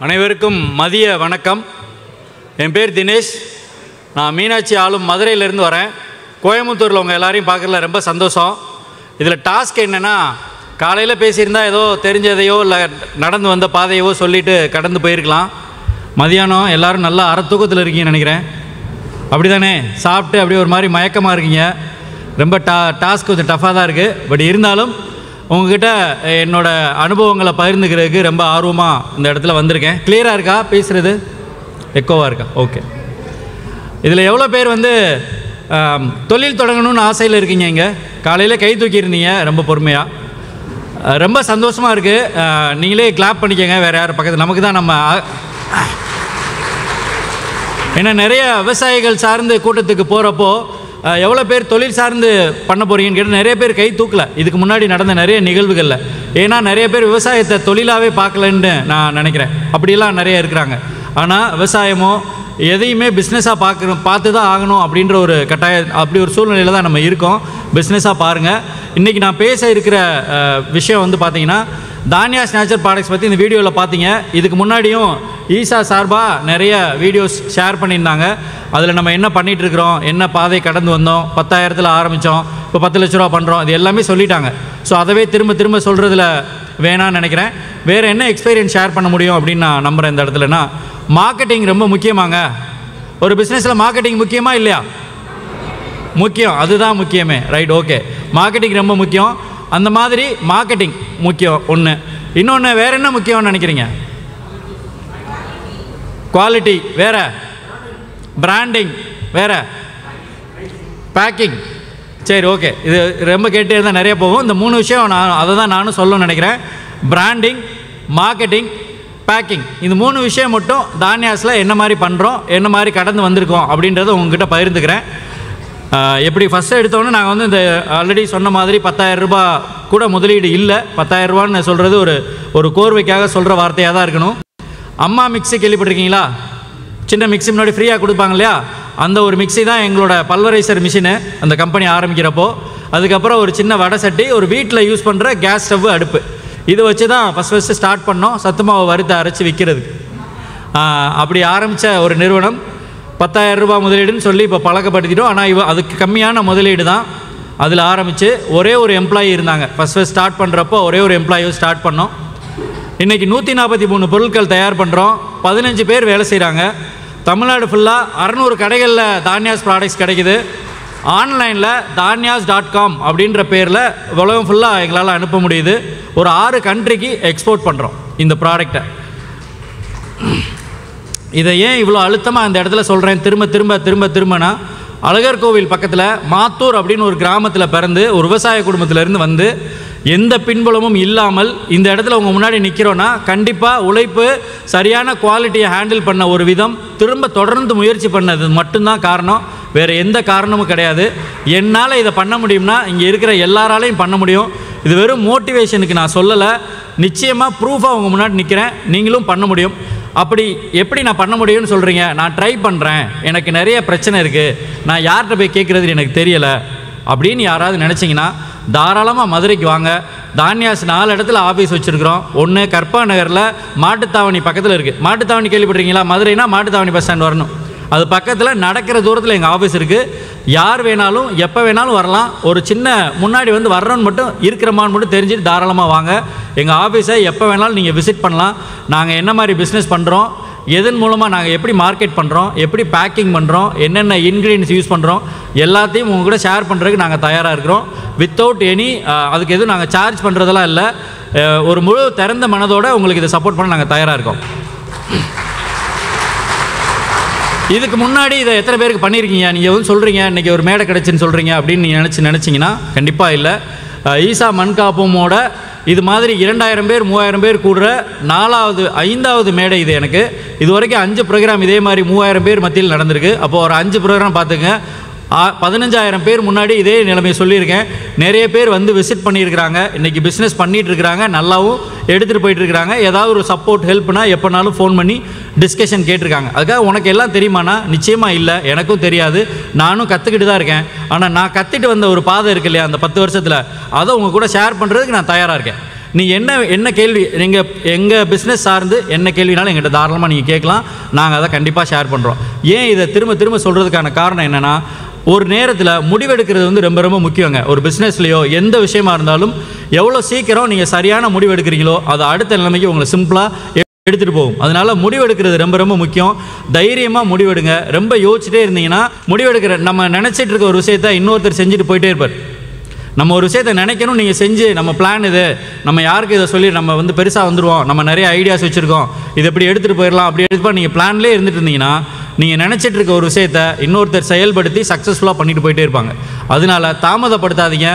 அனைவருக்கும் மதிய வணக்கம். என் பேர் தினேஷ். நான் மீனாட்சி ஆளும் மதுரையிலேருந்து வரேன். கோயம்புத்தூரில் உங்கள் எல்லாரையும் பார்க்கறதுல ரொம்ப சந்தோஷம். இதில் டாஸ்க் என்னென்னா, காலையில் பேசியிருந்தால் ஏதோ தெரிஞ்சதையோ இல்லை நடந்து வந்த பாதையவோ சொல்லிவிட்டு கடந்து போயிருக்கலாம். மதியானம் எல்லோரும் நல்லா அறத்தூக்கத்தில் இருக்கீங்கன்னு நினைக்கிறேன். அப்படி தானே? சாப்பிட்டு அப்படியே ஒரு மாதிரி மயக்கமாக இருக்கீங்க. ரொம்ப டாஸ்க் கொஞ்சம் டஃப்பாக தான் இருக்குது. பட் இருந்தாலும் உங்ககிட்ட என்னோடய அனுபவங்களை பகிர்ந்துக்கிறதுக்கு ரொம்ப ஆர்வமாக இந்த இடத்துல வந்திருக்கேன். கிளியராக இருக்கா பேசுகிறது? எக்கோவாக இருக்கா? ஓகே. இதில் எவ்வளோ பேர் தொழில் தொடங்கணும்னு ஆசையில் இருக்கீங்க? இங்கே காலையில் கை தூக்கியிருந்தீங்க ரொம்ப பொறுமையாக. ரொம்ப சந்தோஷமாக இருக்குது. நீங்களே கிளாப் பண்ணிக்கோங்க. வேறு யார் பக்கத்தில் நமக்கு தான் நம்ம ஏன்னா நிறைய விவசாயிகள் சார்ந்து கூட்டத்துக்கு போகிறப்போ எவ்வளோ பேர் தொழில் சார்ந்து பண்ண போகிறீங்கன்னு கேட்டு நிறைய பேர் கை தூக்கலை இதுக்கு முன்னாடி நடந்த நிறைய நிகழ்வுகளில். ஏன்னா நிறைய பேர் விவசாயத்தை தொழிலாகவே பார்க்கலன்னு நான் நினைக்கிறேன். அப்படிலாம் நிறைய இருக்கிறாங்க. ஆனால் விவசாயமோ எதையுமே பிஸ்னஸாக பார்த்து தான் ஆகணும் அப்படின்ற ஒரு அப்படி ஒரு சூழ்நிலையில் தான் நம்ம இருக்கோம். பிஸ்னஸாக பாருங்கள். இன்றைக்கி நான் பேச இருக்கிற விஷயம் பார்த்தீங்கன்னா, தானியாஸ் நேச்சர் ப்ராடக்ட்ஸ் பற்றி இந்த வீடியோவில் பார்த்தீங்க. இதுக்கு முன்னாடியும் ஈசா சார்பாக நிறைய வீடியோஸ் ஷேர் பண்ணியிருந்தாங்க. அதில் நம்ம என்ன பண்ணிகிட்ருக்குறோம், என்ன பாதை கடந்து வந்தோம், 10,000 ஆரம்பித்தோம், இப்போ 10 லட்ச ரூபா பண்ணுறோம், இது எல்லாமே சொல்லிட்டாங்க. ஸோ அதவே திரும்ப சொல்கிறதுல வேணான்னு நினைக்கிறேன். வேறு என்ன எக்ஸ்பீரியன்ஸ் ஷேர் பண்ண முடியும் அப்படின்னு நான் நம்புகிறேன். இந்த இடத்துலனா மார்க்கெட்டிங் ரொம்ப முக்கியமாங்க. ஒரு பிஸ்னஸில் மார்க்கெட்டிங் முக்கியமா இல்லையா? முக்கியம். அதுதான் முக்கியமே. Right, okay. மார்க்கெட்டிங் ரொம்ப முக்கியம். அந்த மாதிரி மார்க்கெட்டிங் முக்கியம் ஒன்று. இன்னொன்று வேறு என்ன முக்கியம்னு நினைக்கிறீங்க? குவாலிட்டி வேறு, பிராண்டிங் வேறு, பேக்கிங். சரி, ஓகே. இது ரொம்ப கேட்டே இருந்தால் நிறைய போகும். இந்த 3 விஷயம் அதை தான் நானும் சொல்லணும்னு நினைக்கிறேன். Branding, marketing, packing. இந்த 3 விஷயம் மட்டும் தானியாஸில் என்ன மாதிரி பண்ணுறோம், என்ன மாதிரி கடந்து வந்திருக்கோம் அப்படின்றத உங்ககிட்ட பகிர்ந்துக்கிறேன். எப்படி ஃபஸ்ட்டு எடுத்தோன்னே நாங்கள் இந்த ஆல்ரெடி சொன்ன மாதிரி 10,000 ரூபா கூட முதலீடு இல்லை. 10,000 ரூபான்னு சொல்கிறது ஒரு கோர்வைக்காக சொல்கிற வார்த்தையாக தான் இருக்கணும். அம்மா மிக்ஸி கேள்விப்பட்டிருக்கீங்களா? சின்ன மிக்ஸி முன்னாடி ஃப்ரீயாக கொடுப்பாங்க இல்லையா? அந்த ஒரு மிக்ஸி தான் எங்களோட பல்வரைசர் மிஷினு அந்த கம்பெனி ஆரம்பிக்கிறப்போ. அதுக்கப்புறம் ஒரு சின்ன வடை சட்டி, ஒரு வீட்டில் யூஸ் பண்ணுற கேஸ் ஸ்டவ், அடுப்பு, இதை வச்சு தான் ஃபஸ்ட்டு ஸ்டார்ட் பண்ணோம். சத்துமாவை வறுத்து அரைச்சி விற்கிறதுக்கு. அப்படி ஆரம்பித்த ஒரு நிறுவனம் 10,000 ரூபா முதலீடுன்னு சொல்லி இப்போ பழக்கப்படுத்திட்டோம். ஆனால் அதுக்கு கம்மியான முதலீடு தான். அதில் ஆரம்பித்து ஒரே ஒரு எம்ப்ளாயி இருந்தாங்க. ஃபஸ்ட்டு ஸ்டார்ட் பண்ணுறப்போ ஒரே ஒரு எம்ப்ளாயி ஸ்டார்ட் பண்ணோம். இன்றைக்கி 143 பொருட்கள் தயார் பண்ணுறோம். 15 பேர் வேலை செய்கிறாங்க. தமிழ்நாடு ஃபுல்லாக 600 கடைகளில் தானியாஸ் ப்ராடக்ட்ஸ் கிடைக்குது. ஆன்லைனில் தானியாஸ்.com அப்படின்ற பேரில் உலகம் ஃபுல்லாக எங்களால் அனுப்ப முடியுது. ஒரு 6 கண்ட்ரிக்கு எக்ஸ்போர்ட் பண்ணுறோம் இந்த ப்ராடக்டை. இதை ஏன் இவ்வளோ அழுத்தமாக அந்த இடத்துல சொல்கிறேன் திரும்பனா, அழகர் கோவில் பக்கத்தில் மாத்தூர் அப்படின்னு ஒரு கிராமத்தில் பிறந்து ஒரு விவசாய குடும்பத்திலேருந்து வந்து எந்த பின்புலமும் இல்லாமல் இந்த இடத்துல உங்கள் முன்னாடி நிற்கிறோன்னா கண்டிப்பாக உழைப்பு, சரியான குவாலிட்டியை ஹேண்டில் பண்ண ஒரு விதம், தொடர்ந்து முயற்சி பண்ணது மட்டும்தான் காரணம். வேறு எந்த காரணமும் கிடையாது. என்னால் இதை பண்ண முடியும்னா இங்கே இருக்கிற எல்லாராலையும் பண்ண முடியும். இது வெறும் மோட்டிவேஷனுக்கு நான் சொல்லலை. நிச்சயமாக ப்ரூஃபாக உங்கள் முன்னாடி நிற்கிறேன். நீங்களும் பண்ண முடியும். அப்படி எப்படி நான் பண்ண முடியும்னு சொல்கிறீங்க? நான் ட்ரை பண்ணுறேன், எனக்கு நிறைய பிரச்சனை இருக்குது, நான் யார்கிட்ட போய் கேட்குறது எனக்கு தெரியலை அப்படின்னு யாராவது நினச்சிங்கன்னா தாராளமாக மதுரைக்கு வாங்க. தானியாஸ் 4 இடத்துல ஆஃபீஸ் வச்சுருக்கிறோம். ஒன்று கற்பா நகரில் மாட்டுத்தாவணி பக்கத்தில் இருக்குது. மாட்டுத்தாவணி கேள்விப்பட்டிருக்கீங்களா? மதுரைனா மாட்டுத்தாவணி பஸ் ஸ்டாண்ட் வரணும். அது பக்கத்தில் நடக்கிற தூரத்தில் எங்கள் ஆஃபீஸ் இருக்குது. யார் வேணாலும் எப்போ வேணாலும் வரலாம். ஒரு சின்ன முன்னாடி வர்றோன்னு மட்டும் இருக்கிறமான்னு மட்டும் தெரிஞ்சுட்டு தாராளமாக வாங்க. எங்கள் ஆஃபீஸை எப்போ வேணாலும் நீங்கள் விசிட் பண்ணலாம். நாங்கள் என்ன மாதிரி பிஸ்னஸ் பண்ணுறோம், எதன் மூலமாக நாங்கள் எப்படி மார்க்கெட் பண்ணுறோம், எப்படி பேக்கிங் பண்ணுறோம், என்னென்ன இன்க்ரீடியன்ஸ் யூஸ் பண்ணுறோம், எல்லாத்தையும் உங்கள் கூட ஷேர் பண்ணுறதுக்கு நாங்கள் தயாராக இருக்கிறோம். வித்தவுட் எனி அதுக்கு எதுவும் நாங்கள் சார்ஜ் பண்ணுறதெல்லாம் இல்லை. ஒரு முழு திறந்த மனதோடு உங்களுக்கு இதை சப்போர்ட் பண்ண நாங்கள் தயாராக இருக்கோம். இதுக்கு முன்னாடி இதை எத்தனை பேருக்கு பண்ணியிருக்கீங்க? நீங்கள் சொல்கிறீங்க இன்றைக்கி ஒரு மேடை கிடச்சின்னு சொல்கிறீங்க அப்படின்னு நீங்கள் நினச்சிங்கன்னா கண்டிப்பாக இல்லை. ஈசா மண்காப்பமோட இது மாதிரி 2000 பேர் 3000 பேர் கூடுற 4வது 5வது மேடை இது எனக்கு. இது வரைக்கும் 5 ப்ரோக்ராம் இதே மாதிரி 3000 பேர் மத்தியில் நடந்திருக்கு. அப்போது ஒரு 5 ப்ரோக்ராம் பார்த்துங்க. 15,000 பேர் முன்னாடி இதே நிலைமையை சொல்லியிருக்கேன். நிறைய பேர் விசிட் பண்ணியிருக்கிறாங்க. இன்றைக்கி பிஸ்னஸ் பண்ணிகிட்டு இருக்கிறாங்க. நல்லாவும் எடுத்துகிட்டு போயிட்டுருக்கிறாங்க. ஏதாவது ஒரு சப்போர்ட் ஹெல்ப்னா எப்போனாலும் ஃபோன் பண்ணி டிஸ்கஷன் கேட்டிருக்காங்க. அதுக்காக உனக்கு எல்லாம் தெரியுமானா நிச்சயமாக இல்லை, எனக்கும் தெரியாது. நானும் கற்றுக்கிட்டு தான் இருக்கேன். ஆனால் நான் கற்றுட்டு வந்த ஒரு பாதை இருக்கு இல்லையா, அந்த 10 வருஷத்தில் அதை உங்கள் கூட ஷேர் பண்ணுறதுக்கு நான் தயாராக இருக்கேன். நீ என்ன கேள்வி நீங்கள் எங்கள் பிஸ்னஸ் சார்ந்து என்ன கேள்வினாலும் எங்கிட்ட தாராளமாக நீங்கள் கேட்கலாம். நாங்கள் அதை கண்டிப்பாக ஷேர் பண்ணுறோம். ஏன் இதை திரும்ப திரும்ப சொல்கிறதுக்கான காரணம் என்னென்னா, ஒரு நேரத்தில் முடிவெடுக்கிறது வந்து ரொம்ப ரொம்ப முக்கியங்க. ஒரு பிஸ்னஸ்லையோ எந்த விஷயமா இருந்தாலும் எவ்வளோ சீக்கிரம் நீங்கள் சரியான முடிவு எடுக்கிறீங்களோ அது அடுத்த நிலைமைக்கு உங்களை சிம்பிளாக எடுத்துகிட்டு போகும். அதனால் முடிவெடுக்கிறது ரொம்ப ரொம்ப முக்கியம். தைரியமாக முடிவெடுங்க. ரொம்ப யோசிச்சுட்டே இருந்தீங்கன்னா முடிவெடுக்கிற நம்ம நினச்சிட்டு இருக்க ஒரு விஷயத்தை இன்னொருத்தர் செஞ்சுட்டு போயிட்டே இருப்பார். நம்ம ஒரு விஷயத்தை நினைக்கணும், நீங்கள் செஞ்சு நம்ம பிளான் இது, நம்ம யாருக்கு இதை சொல்லி நம்ம வந்து பெருசாக வந்துடுவோம், நம்ம நிறைய ஐடியாஸ் வச்சுருக்கோம், இது எப்படி எடுத்துகிட்டு போயிடலாம் அப்படி எடுத்துப்பா நீங்கள் பிளான்லேயே இருந்துட்டு இருந்தீங்கன்னா நீங்கள் நினச்சிட்டு இருக்க ஒரு விஷயத்தை இன்னொருத்தர் செயல்படுத்தி சக்ஸஸ்ஃபுல்லாக பண்ணிட்டு போயிட்டே இருப்பாங்க. அதனால் தாமதப்படுத்தாதீங்க,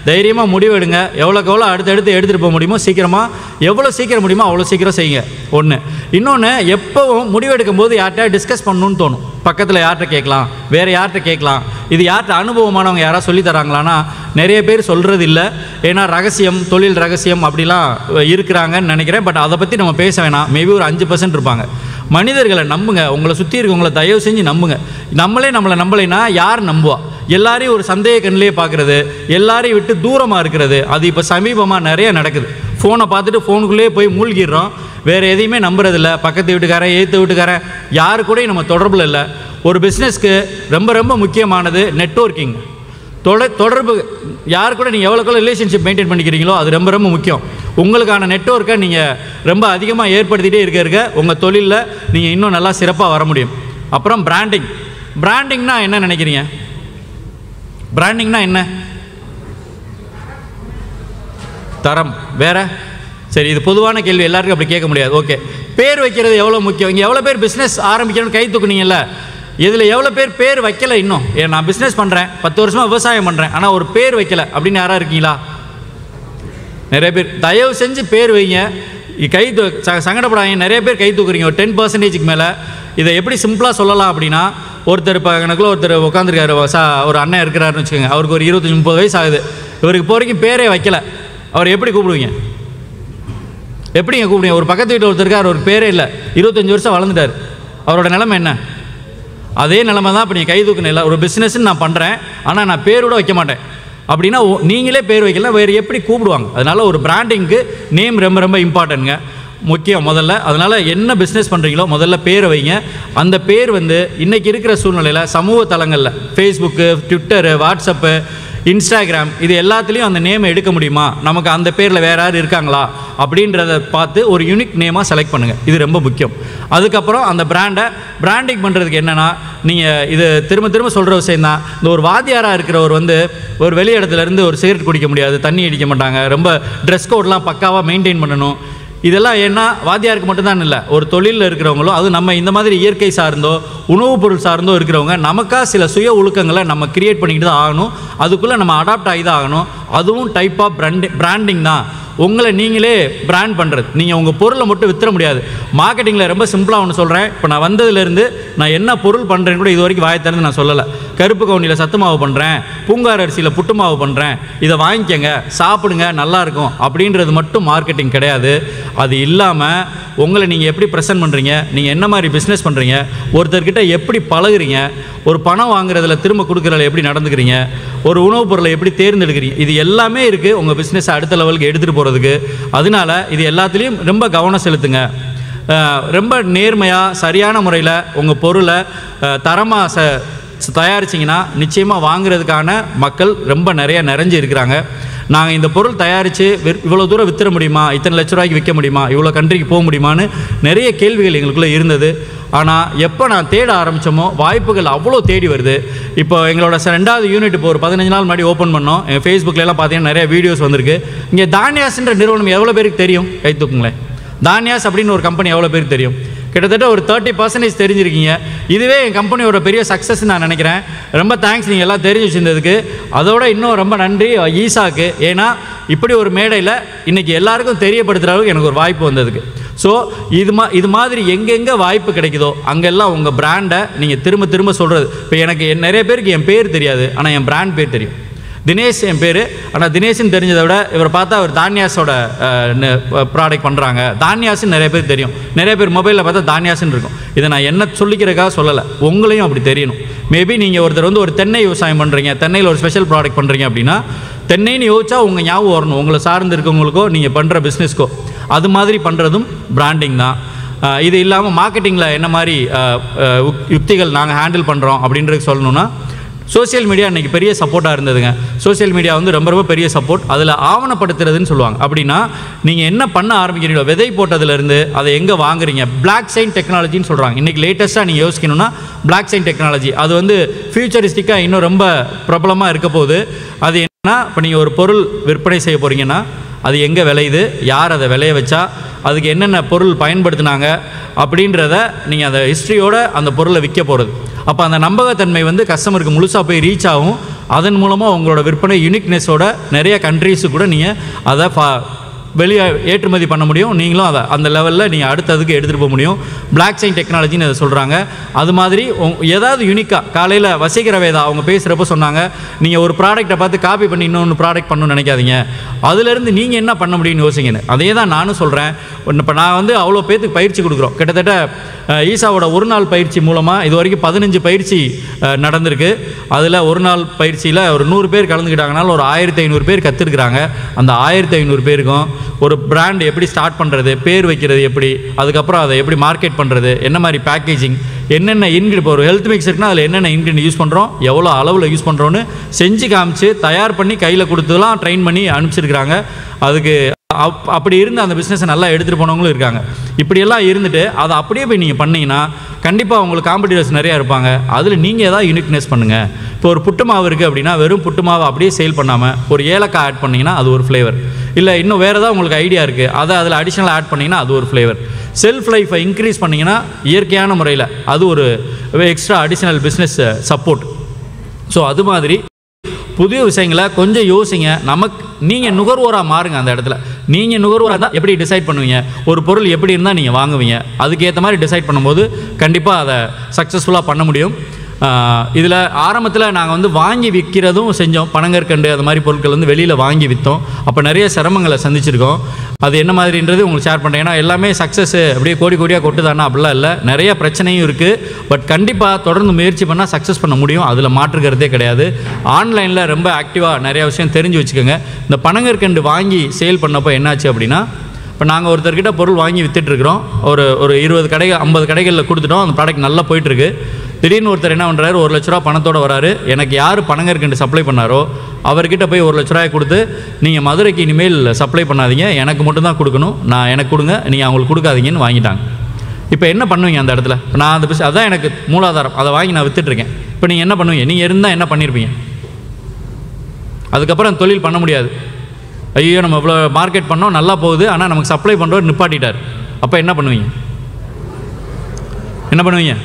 தைரியமாக முடிவெடுங்க. எவ்வளோக்கு எவ்வளோ அடுத்தடுத்து எடுத்துகிட்டு போக முடியுமோ சீக்கிரமாக, எவ்வளோ சீக்கிரம் முடியுமோ அவ்வளோ சீக்கிரம் செய்யுங்க. ஒன்று. இன்னொன்று, எப்போவும் முடிவெடுக்கும் போது யார்கிட்ட டிஸ்கஸ் பண்ணணும்னு தோணும். பக்கத்தில் யார்கிட்ட கேட்கலாம், வேறு யார்கிட்ட கேட்கலாம், இது யார்கிட்ட அனுபவமானவங்க யாராவது சொல்லி தராங்களான்னா நிறைய பேர் சொல்கிறது இல்லை. ஏன்னா ரகசியம், தொழில் ரகசியம் அப்படிலாம் இருக்கிறாங்கன்னு நினைக்கிறேன். பட் அதை பற்றி நம்ம பேச வேணாம். மேபி ஒரு 5% இருப்பாங்க. மனிதர்களை நம்புங்க. உங்களை சுற்றி இருக்கவங்களை தயவு செஞ்சு நம்புங்க. நம்மளே நம்மளை நம்பலைன்னா யார் நம்புவா? எல்லாரையும் ஒரு சந்தேக கண்ணிலே பார்க்குறது, எல்லாரையும் விட்டு தூரமாக இருக்கிறது, அது இப்போ சமீபமாக நிறைய நடக்குது. ஃபோனை பார்த்துட்டு ஃபோனுக்குள்ளேயே போய் மூழ்கிடுறோம். வேறு எதையுமே நம்புறதில்ல. பக்கத்து வீட்டுக்காரன், எய்த்து வீட்டுக்காரன், யாரு கூடயும் நம்ம தொடர்பில் இல்லை. ஒரு பிஸ்னஸ்க்கு ரொம்ப ரொம்ப முக்கியமானது நெட்வொர்க்கிங், தொடர்பு. யார் கூட நீங்கள் எவ்வளோக்குள்ள ரிலேஷன்ஷிப் மெயின்டைன் பண்ணிக்கிறீங்களோ அது ரொம்ப ரொம்ப முக்கியம். உங்களுக்கான நெட்வொர்க்கை நீங்கள் ரொம்ப அதிகமாக ஏற்படுத்திகிட்டே இருக்க உங்கள் தொழிலில் நீங்கள் இன்னும் நல்லா சிறப்பாக வர முடியும். அப்புறம் பிராண்டிங்னா என்ன நினைக்கிறீங்க? பிராண்டிங்னா என்ன? தரம் வேற. சரி, இது பொதுவான கேள்வி, எல்லாருக்கும் அப்படி கேட்க முடியாது. ஓகே, பேர் வைக்கிறது எவ்வளோ முக்கியம்? இங்கே எவ்வளோ பேர் பிஸ்னஸ் ஆரம்பிக்கணும்னு கை தூக்குனீங்கல்ல, இதில் எவ்வளோ பேர் வைக்கலை இன்னும்? நான் பிஸ்னஸ் பண்ணுறேன், 10 வருஷமாக விவசாயம் பண்ணுறேன், ஆனால் ஒரு பேர் வைக்கலை அப்படின்னு யாராக இருக்கீங்களா? நிறைய பேர். தயவு செஞ்சு பேர் வைங்க. கை சங்கடப்படாதீங்க. நிறைய பேர் கை தூக்குறீங்க, ஒரு 10%க்கு மேலே. இதை எப்படி சிம்பிளாக சொல்லலாம் அப்படின்னா, ஒருத்தர் இப்போ எனக்குள்ள ஒருத்தர் உட்காந்துருக்காரு, ஒரு அண்ணன் இருக்கிறாருன்னு வச்சுக்கோங்க. அவருக்கு ஒரு 25-30 வயசு ஆகுது. இவருக்கு இப்போ வரைக்கும் பேரே வைக்கலை. அவர் எப்படி கூப்பிடுவீங்க? எப்படிங்க கூப்பிடுவீங்க? ஒரு பக்கத்து வீட்டில் ஒருத்தர் இருக்கார், ஒரு பேரே இல்லை, 25 வருஷம் வளர்ந்துட்டார். அவரோட நிலைமை என்ன? அதே நிலைமை தான் இப்போ நீங்கள் கை தூக்கணும். இல்லை, ஒரு பிஸ்னஸ்ன்னு நான் பண்ணுறேன், ஆனால் நான் பேரோட வைக்க மாட்டேன் அப்படின்னா நீங்களே பேர் வைக்கலாம், வேறு எப்படி கூப்பிடுவாங்க? அதனால் ஒரு பிராண்டிங்க்கு நேம் ரொம்ப ரொம்ப இம்பார்ட்டன்ட்ங்க, முக்கியம் முதல்ல. அதனால் என்ன பிஸ்னஸ் பண்ணுறீங்களோ முதல்ல பேரை வைங்க. அந்த பேர் வந்து இன்றைக்கி இருக்கிற சூழ்நிலையில் சமூக தளங்களில் ஃபேஸ்புக்கு, ட்விட்டரு, வாட்ஸ்அப்பு, இன்ஸ்டாகிராம், இது எல்லாத்துலேயும் அந்த நேமை எடுக்க முடியுமா? நமக்கு அந்த பேரில் வேறு யார் இருக்காங்களா அப்படின்றத பார்த்து ஒரு யூனிக் நேமாக செலக்ட் பண்ணுங்கள். இது ரொம்ப முக்கியம். அதுக்கப்புறம் அந்த பிராண்டிங் பண்ணுறதுக்கு என்னென்னா, நீங்கள் இது திரும்ப திரும்ப சொல்கிற விஷயம் தான். இந்த ஒரு வாத்தியாராக இருக்கிறவர் வந்து ஒரு வெளி இடத்துலேருந்து ஒரு சிகரெட் குடிக்க முடியாது, தண்ணி அடிக்க மாட்டாங்க, ரொம்ப ட்ரெஸ் கோட்லாம் பக்காவாக மெயின்டைன் பண்ணணும். இதெல்லாம் ஏன்னா வாத்தியாருக்கு மட்டும்தான் இல்லை, ஒரு தொழிலில் இருக்கிறவங்களோ, அது நம்ம இந்த மாதிரி இயற்கை சார்ந்தோ உணவுப் பொருள் சார்ந்தோ இருக்கிறவங்க நமக்காக சில சுய ஒழுக்கங்களை நம்ம கிரியேட் பண்ணிக்கிட்டு தான் ஆகணும். அதுக்குள்ளே நம்ம அடாப்ட் ஆகி தான் ஆகணும். அதுவும் டைப் ஆஃப் பிராண்டிங் தான். உங்களை நீங்களே பிராண்ட் பண்ணுறது. நீங்கள் உங்கள் பொருளை மட்டும் விற்ற முடியாது. மார்க்கெட்டிங்கில் ரொம்ப சிம்பிளாக ஒன்று சொல்கிறேன். இப்போ நான் வந்ததுலேருந்து நான் என்ன பொருள் பண்ணுறேன்னு கூட இது வரைக்கும் வாயை திறந்து நான் சொல்லலை. கருப்பு கவுனியில் சத்து மாவு பண்ணுறேன், பூங்கார் அரிசியில் புட்டு மாவு பண்ணுறேன், இதை வாங்கிக்கங்க, சாப்பிடுங்க, நல்லாயிருக்கும் அப்படின்றது மட்டும் மார்க்கெட்டிங் கிடையாது. அது இல்லாமல் உங்களை நீங்கள் எப்படி ப்ரெசென்ட் பண்ணுறீங்க, நீங்கள் என்ன மாதிரி பிஸ்னஸ் பண்ணுறீங்க, ஒருத்தர்கிட்ட எப்படி பழகுறீங்க, ஒரு பணம் வாங்குறதுல திரும்ப கொடுக்குறதுல எப்படி நடந்துக்கிறீங்க, ஒரு உணவுப் பொருளை எப்படி தேர்ந்தெடுக்கிறீங்க, இது எல்லாமே இருக்குது உங்கள் பிஸ்னஸை அடுத்த லெவலுக்கு எடுத்துகிட்டு போகிறதுக்கு. அதனால் இது எல்லாத்துலேயும் ரொம்ப கவனம் செலுத்துங்க. ரொம்ப நேர்மையாக சரியான முறையில் உங்கள் பொருளை தரமாக தயாரிச்சிங்கன்னா நிச்சயமாக வாங்குறதுக்கான மக்கள் ரொம்ப நிறைஞ்சு இருக்கிறாங்க. நாங்கள் இந்த பொருள் தயாரித்து இவ்வளோ தூரம் விற்ற முடியுமா, இத்தனை லட்ச ரூபாய்க்கு விற்க முடியுமா, இவ்வளோ கண்ட்ரிக்கு போக முடியுமான்னு நிறைய கேள்விகள் எங்களுக்குள்ளே இருந்தது. ஆனால் எப்போ நான் தேட ஆரம்பித்தோமோ வாய்ப்புகள் அவ்வளோ தேடி வருது. இப்போ எங்களோட 2வது யூனிட் இப்போ ஒரு 15 நாள் முன்னாடி ஓப்பன் பண்ணோம். எங்கள் ஃபேஸ்புக்கிலலாம் பார்த்தீங்கன்னா நிறைய வீடியோஸ் வந்திருக்கு. இங்கே தானியாஸ்ன்ற நிறுவனம் எவ்வளோ பேருக்கு தெரியும்? கை தூக்குங்களேன். தானியாஸ் அப்படின்னு ஒரு கம்பெனி எவ்வளோ பேருக்கு தெரியும்? கிட்டத்தட்ட ஒரு 30% தெரிஞ்சிருக்கீங்க. இதுவே என் கம்பெனியோட பெரிய சக்ஸஸ் நான் நினைக்கிறேன். ரொம்ப தேங்க்ஸ் நீங்கள் எல்லாம் தெரிஞ்சு வச்சுருந்ததுக்கு. அதோட இன்னும் ரொம்ப நன்றி ஈசாக்கு. ஏன்னா இப்படி ஒரு மேடையில் இன்றைக்கி எல்லாருக்கும் தெரியப்படுத்துகிற அளவுக்கு எனக்கு ஒரு வாய்ப்பு வந்ததுக்கு. ஸோ இது மாதிரி எங்கெங்கே வாய்ப்பு கிடைக்குதோ அங்கெல்லாம் உங்கள் பிராண்டை நீங்கள் திரும்ப திரும்ப சொல்கிறது. இப்போ எனக்கு நிறைய பேருக்கு என் பேர் தெரியாது, ஆனால் என் பிராண்ட் பேர் தெரியும். தினேஷ் என் பேர். ஆனால் தினேஷ்னு தெரிஞ்சதை விட இவரை பார்த்தா அவர் தானியாஸோட ப்ராடக்ட் பண்ணுறாங்க, தானியாஸ்ன்னு நிறைய பேர் தெரியும். நிறைய பேர் மொபைலில் பார்த்தா தானியாஸ்ன்னு இருக்கும். இதை நான் என்ன சொல்லிக்கிறதுக்காக சொல்லலை, உங்களையும் அப்படி தெரியணும். மேபி நீங்கள் ஒருத்தர் வந்து ஒரு தென்னை விவசாயம் பண்ணுறீங்க, தென்னையில் ஒரு ஸ்பெஷல் ப்ராடக்ட் பண்ணுறீங்க அப்படின்னா தென்னைன்னு யோசிச்சா உங்கள் ஞாபகம் வரணும், உங்களை சார்ந்து இருக்கவங்களுக்கோ நீங்கள் பண்ணுற பிஸ்னஸ்க்கோ. அது மாதிரி பண்ணுறதும் பிராண்டிங் தான். இது இல்லாமல் மார்க்கெட்டிங்கில் என்ன மாதிரி யுக்திகள் நாங்கள் ஹேண்டில் பண்ணுறோம் அப்படின்றது சொல்லணுன்னா, சோசியல் மீடியா இன்றைக்கி பெரிய சப்போர்ட்டாக இருந்ததுங்க. சோசியல் மீடியா வந்து ரொம்ப ரொம்ப பெரிய சப்போர்ட். அதில் ஆவணப்படுத்துறதுன்னு சொல்லுவாங்க. அப்படின்னா நீங்கள் என்ன பண்ண ஆரம்பிக்கிறீங்களோ, விதை போட்டதுலேருந்து அதை எங்கே வாங்குறீங்க, பிளாக் செயின் டெக்னாலஜின்னு சொல்கிறாங்க. இன்றைக்கி லேட்டஸ்ட்டாக நீங்கள் யோசிக்கணும்னா பிளாக் செயின் டெக்னாலஜி, அது வந்து ஃபியூச்சரிஸ்டிக்காக இன்னும் ரொம்ப பிரபலமாக இருக்க போகுது. அது என்னன்னா, இப்போ நீங்கள் ஒரு பொருள் விற்பனை செய்ய போகிறீங்கன்னா அது எங்கே விளையுது, யார் அதை விளைய வச்சா, அதுக்கு என்னென்ன பொருள் பயன்படுத்தினாங்க அப்படின்றத நீங்கள் அந்த ஹிஸ்ட்ரியோடு அந்த பொருளை விற்க போகிறது. அப்போ அந்த நம்பகத்தன்மை வந்து கஸ்டமருக்கு முழுசாக போய் ரீச் ஆகும். அதன் மூலமாக உங்களோட விற்பனை யூனிக்னஸோட நிறைய கண்ட்ரீஸு கூட நீங்கள் அதை வெளியே ஏற்றுமதி பண்ண முடியும். நீங்களும் அதை அந்த லெவலில் நீங்கள் அடுத்ததுக்கு எடுத்துகிட்டு போக முடியும். பிளாக் செயின் டெக்னாலஜின்னு அதை சொல்கிறாங்க. அது மாதிரி ஏதாவது யூனிக்காக காலையில் வசீகர வேதா அவங்க பேசுகிறப்ப சொன்னாங்க, நீங்கள் ஒரு ப்ராடக்ட்டை பார்த்து காப்பி பண்ணி இன்னொன்று ப்ராடக்ட் பண்ணணும்னு நினைக்காதீங்க, அதுலேருந்து நீங்கள் என்ன பண்ண முடியும்னு யோசிங்கன்னு. அதே தான் நானும் சொல்கிறேன். இப்போ நான் வந்து அவ்வளோ பேத்துக்கு பயிற்சி கொடுக்குறோம். கிட்டத்தட்ட ஈசாவோட ஒரு நாள் பயிற்சி மூலமாக இது வரைக்கும் 15 பயிற்சி நடந்திருக்கு. அதில் ஒரு நாள் பயிற்சியில் ஒரு 100 பேர் கலந்துக்கிட்டாங்கனால ஒரு 1500 பேர் கற்றுருக்குறாங்க. அந்த 1500 பேருக்கும் ஒரு பிராண்ட் எப்படி ஸ்டார்ட் பண்ணுறது, பேர் வைக்கிறது எப்படி, அதுக்கப்புறம் அதை எப்படி மார்க்கெட் பண்ணுறது, என்ன மாதிரி பேக்கேஜிங், என்னென்ன இப்போ ஒரு ஹெல்த் மிக்ஸ் இருக்குன்னா அதில் என்னென்ன இன்க்ரீடியன்ட் யூஸ் பண்ணுறோம், எவ்வளோ அளவில் யூஸ் பண்ணுறோன்னு செஞ்சு காமிச்சு தயார் பண்ணி கையில் கொடுத்துலாம் ட்ரெயின் பண்ணி அனுப்பிச்சிருக்கிறாங்க. அதுக்கு அப்படி இருந்து அந்த பிஸ்னஸை நல்லா எடுத்துகிட்டு போனவங்களும் இருக்காங்க. இப்படியெல்லாம் இருந்துட்டு அதை அப்படியே போய் நீங்கள் பண்ணிங்கன்னா கண்டிப்பாக உங்களுக்கு காம்படிட்டர்ஸ் நிறையா இருப்பாங்க. அதில் நீங்கள் ஏதாவது யூனிக்னஸ் பண்ணுங்கள். இப்போ ஒரு புட்டு மாவு இருக்குது அப்படின்னா வெறும் புட்டு மாவை அப்படியே சேல் பண்ணாமல் ஒரு ஏலக்காய் ஆட் பண்ணிங்கன்னா அது ஒரு ஃப்ளேவர். இல்லை இன்னும் வேறு ஏதாவது உங்களுக்கு ஐடியா இருக்குது, அதை அதில் அடிஷ்னலாக ஆட் பண்ணிங்கன்னா அது ஒரு ஃப்ளேவர். செல்ஃப் லைஃப்பை இன்க்ரீஸ் பண்ணிங்கன்னா இயற்கையான முறையில் அது ஒரு extra additional business support. So அது மாதிரி புதிய விஷயங்களை கொஞ்சம் யோசிங்க. நீங்கள் நுகர்வோராக மாறுங்க. அந்த இடத்துல நீங்கள் நுகர்வோராக தான் எப்படி டிசைட் பண்ணுவீங்க, ஒரு பொருள் எப்படி இருந்தால் நீங்கள் வாங்குவீங்க, அதுக்கேற்ற மாதிரி டிசைட் பண்ணும்போது கண்டிப்பாக அதை சக்ஸஸ்ஃபுல்லாக பண்ண முடியும். இதில் ஆரம்பத்தில் நாங்கள் வந்து வாங்கி விற்கிறதும் செஞ்சோம். பனங்கற்கண்டு அது மாதிரி பொருட்கள் வந்து வெளியில் வாங்கி விற்றோம். அப்போ நிறைய சிரமங்களை சந்திச்சிருக்கோம். அது என்ன மாதிரின்றது உங்களுக்கு ஷேர் பண்ணுறேன். ஏன்னா எல்லாமே சக்ஸஸ் அப்படியே கோடியாக கொட்டுதானா அப்படிலாம் இல்லை, நிறைய பிரச்சனையும் இருக்குது. பட் கண்டிப்பாக தொடர்ந்து முயற்சி பண்ணால் சக்ஸஸ் பண்ண முடியும், அதில் மாற்றுக்கிறதே கிடையாது. ஆன்லைனில் ரொம்ப ஆக்டிவாக நிறையா விஷயம் தெரிஞ்சு வச்சுக்கோங்க. இந்த பனங்கற்கண்டு வாங்கி சேல் பண்ணப்போ என்னாச்சு அப்படின்னா, இப்போ நாங்கள் ஒருத்தர்கிட்ட பொருள் வாங்கி விற்றுட்ருக்குறோம். ஒரு 20 கடைகள் 50 கடைகளில் கொடுத்துட்டோம். அந்த ப்ராடக்ட் நல்லா போயிட்டுருக்கு. திடீர்னு ஒருத்தர் என்ன பண்ணுறாரு, 1 லட்ச ரூபா பணத்தோடு வராரு. எனக்கு யார் பனங்கற்கண்டு சப்ளை பண்ணாரோ அவர்கிட்ட போய் 1 லட்ச ரூபாய் கொடுத்து, நீங்கள் மதுரைக்கு இனிமேல் சப்ளை பண்ணாதீங்க, எனக்கு மட்டும்தான் கொடுக்கணும், எனக்கு கொடுங்க, நீங்கள் அவங்களுக்கு கொடுக்காதீங்கன்னு வாங்கிட்டாங்க. இப்போ என்ன பண்ணுவீங்க அந்த இடத்துல? இப்போ நான் அந்த அதான் எனக்கு மூலாதாரம், அதை வாங்கி நான் விற்றுட்ருக்கேன். இப்போ நீங்கள் என்ன பண்ணுவீங்க? நீங்கள் இருந்தால் என்ன பண்ணியிருப்பீங்க? அதுக்கப்புறம் தொழில் பண்ண முடியாது. ஐயோ நம்ம இவ்வளோ மார்க்கெட் பண்ணோம், நல்லா போகுது, ஆனால் நமக்கு சப்ளை பண்ணுறவர் நிப்பாட்டிட்டார். அப்போ என்ன பண்ணுவீங்க? என்ன பண்ணுவீங்க?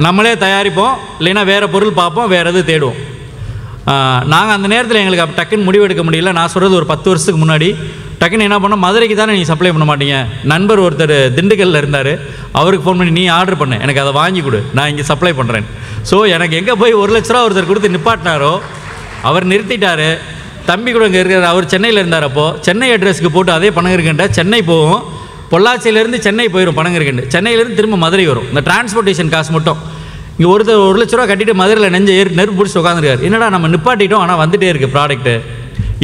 நம்மளே தயாரிப்போம், இல்லைன்னா வேறு பொருள் பார்ப்போம், வேறு எது தேடுவோம். நாங்கள் அந்த நேரத்தில் எங்களுக்கு அப்போ டக்குன்னு முடிவெடுக்க முடியல. நான் சொல்கிறது ஒரு 10 வருஷத்துக்கு முன்னாடி. டக்குன்னு என்ன பண்ணோம், மதுரைக்கு தானே நீங்கள் சப்ளை பண்ண மாட்டீங்க. நண்பர் ஒருத்தர் திண்டுக்கல்லில் இருந்தார், அவருக்கு ஃபோன் பண்ணி நீ ஆர்டர் பண்ண, எனக்கு அதை வாங்கி கொடு, நான் இங்கே சப்ளை பண்ணுறேன். ஸோ எனக்கு எங்கே போய் 1 லட்ச ரூபா ஒருத்தர் கொடுத்து நிப்பாட்டினாரோ அவர் நிறுத்திட்டார். தம்பி கூட இங்கே இருக்கிற அவர் சென்னையில் இருந்தார். அப்போது சென்னை அட்ரஸுக்கு போட்டு அதே பனங்கற்கண்டை சென்னை போகும், பொள்ளாச்சியிலேருந்து சென்னை போயிடும் பனங்கற்கண்டு, சென்னையிலேருந்து திரும்ப மதுரை வரும். இந்த டிரான்ஸ்போர்ட்டேஷன் காசு மட்டும். இங்கே ஒருத்தர் 1 லட்ச ரூபா கட்டிட்டு மதுரையில் நெருப்பு பிடிச்சி உட்காந்துருக்காரு. என்னடா நம்ம நிப்பாட்டிட்டோம், ஆனால் வந்துகிட்டே இருக்குது ப்ராடக்ட்டு.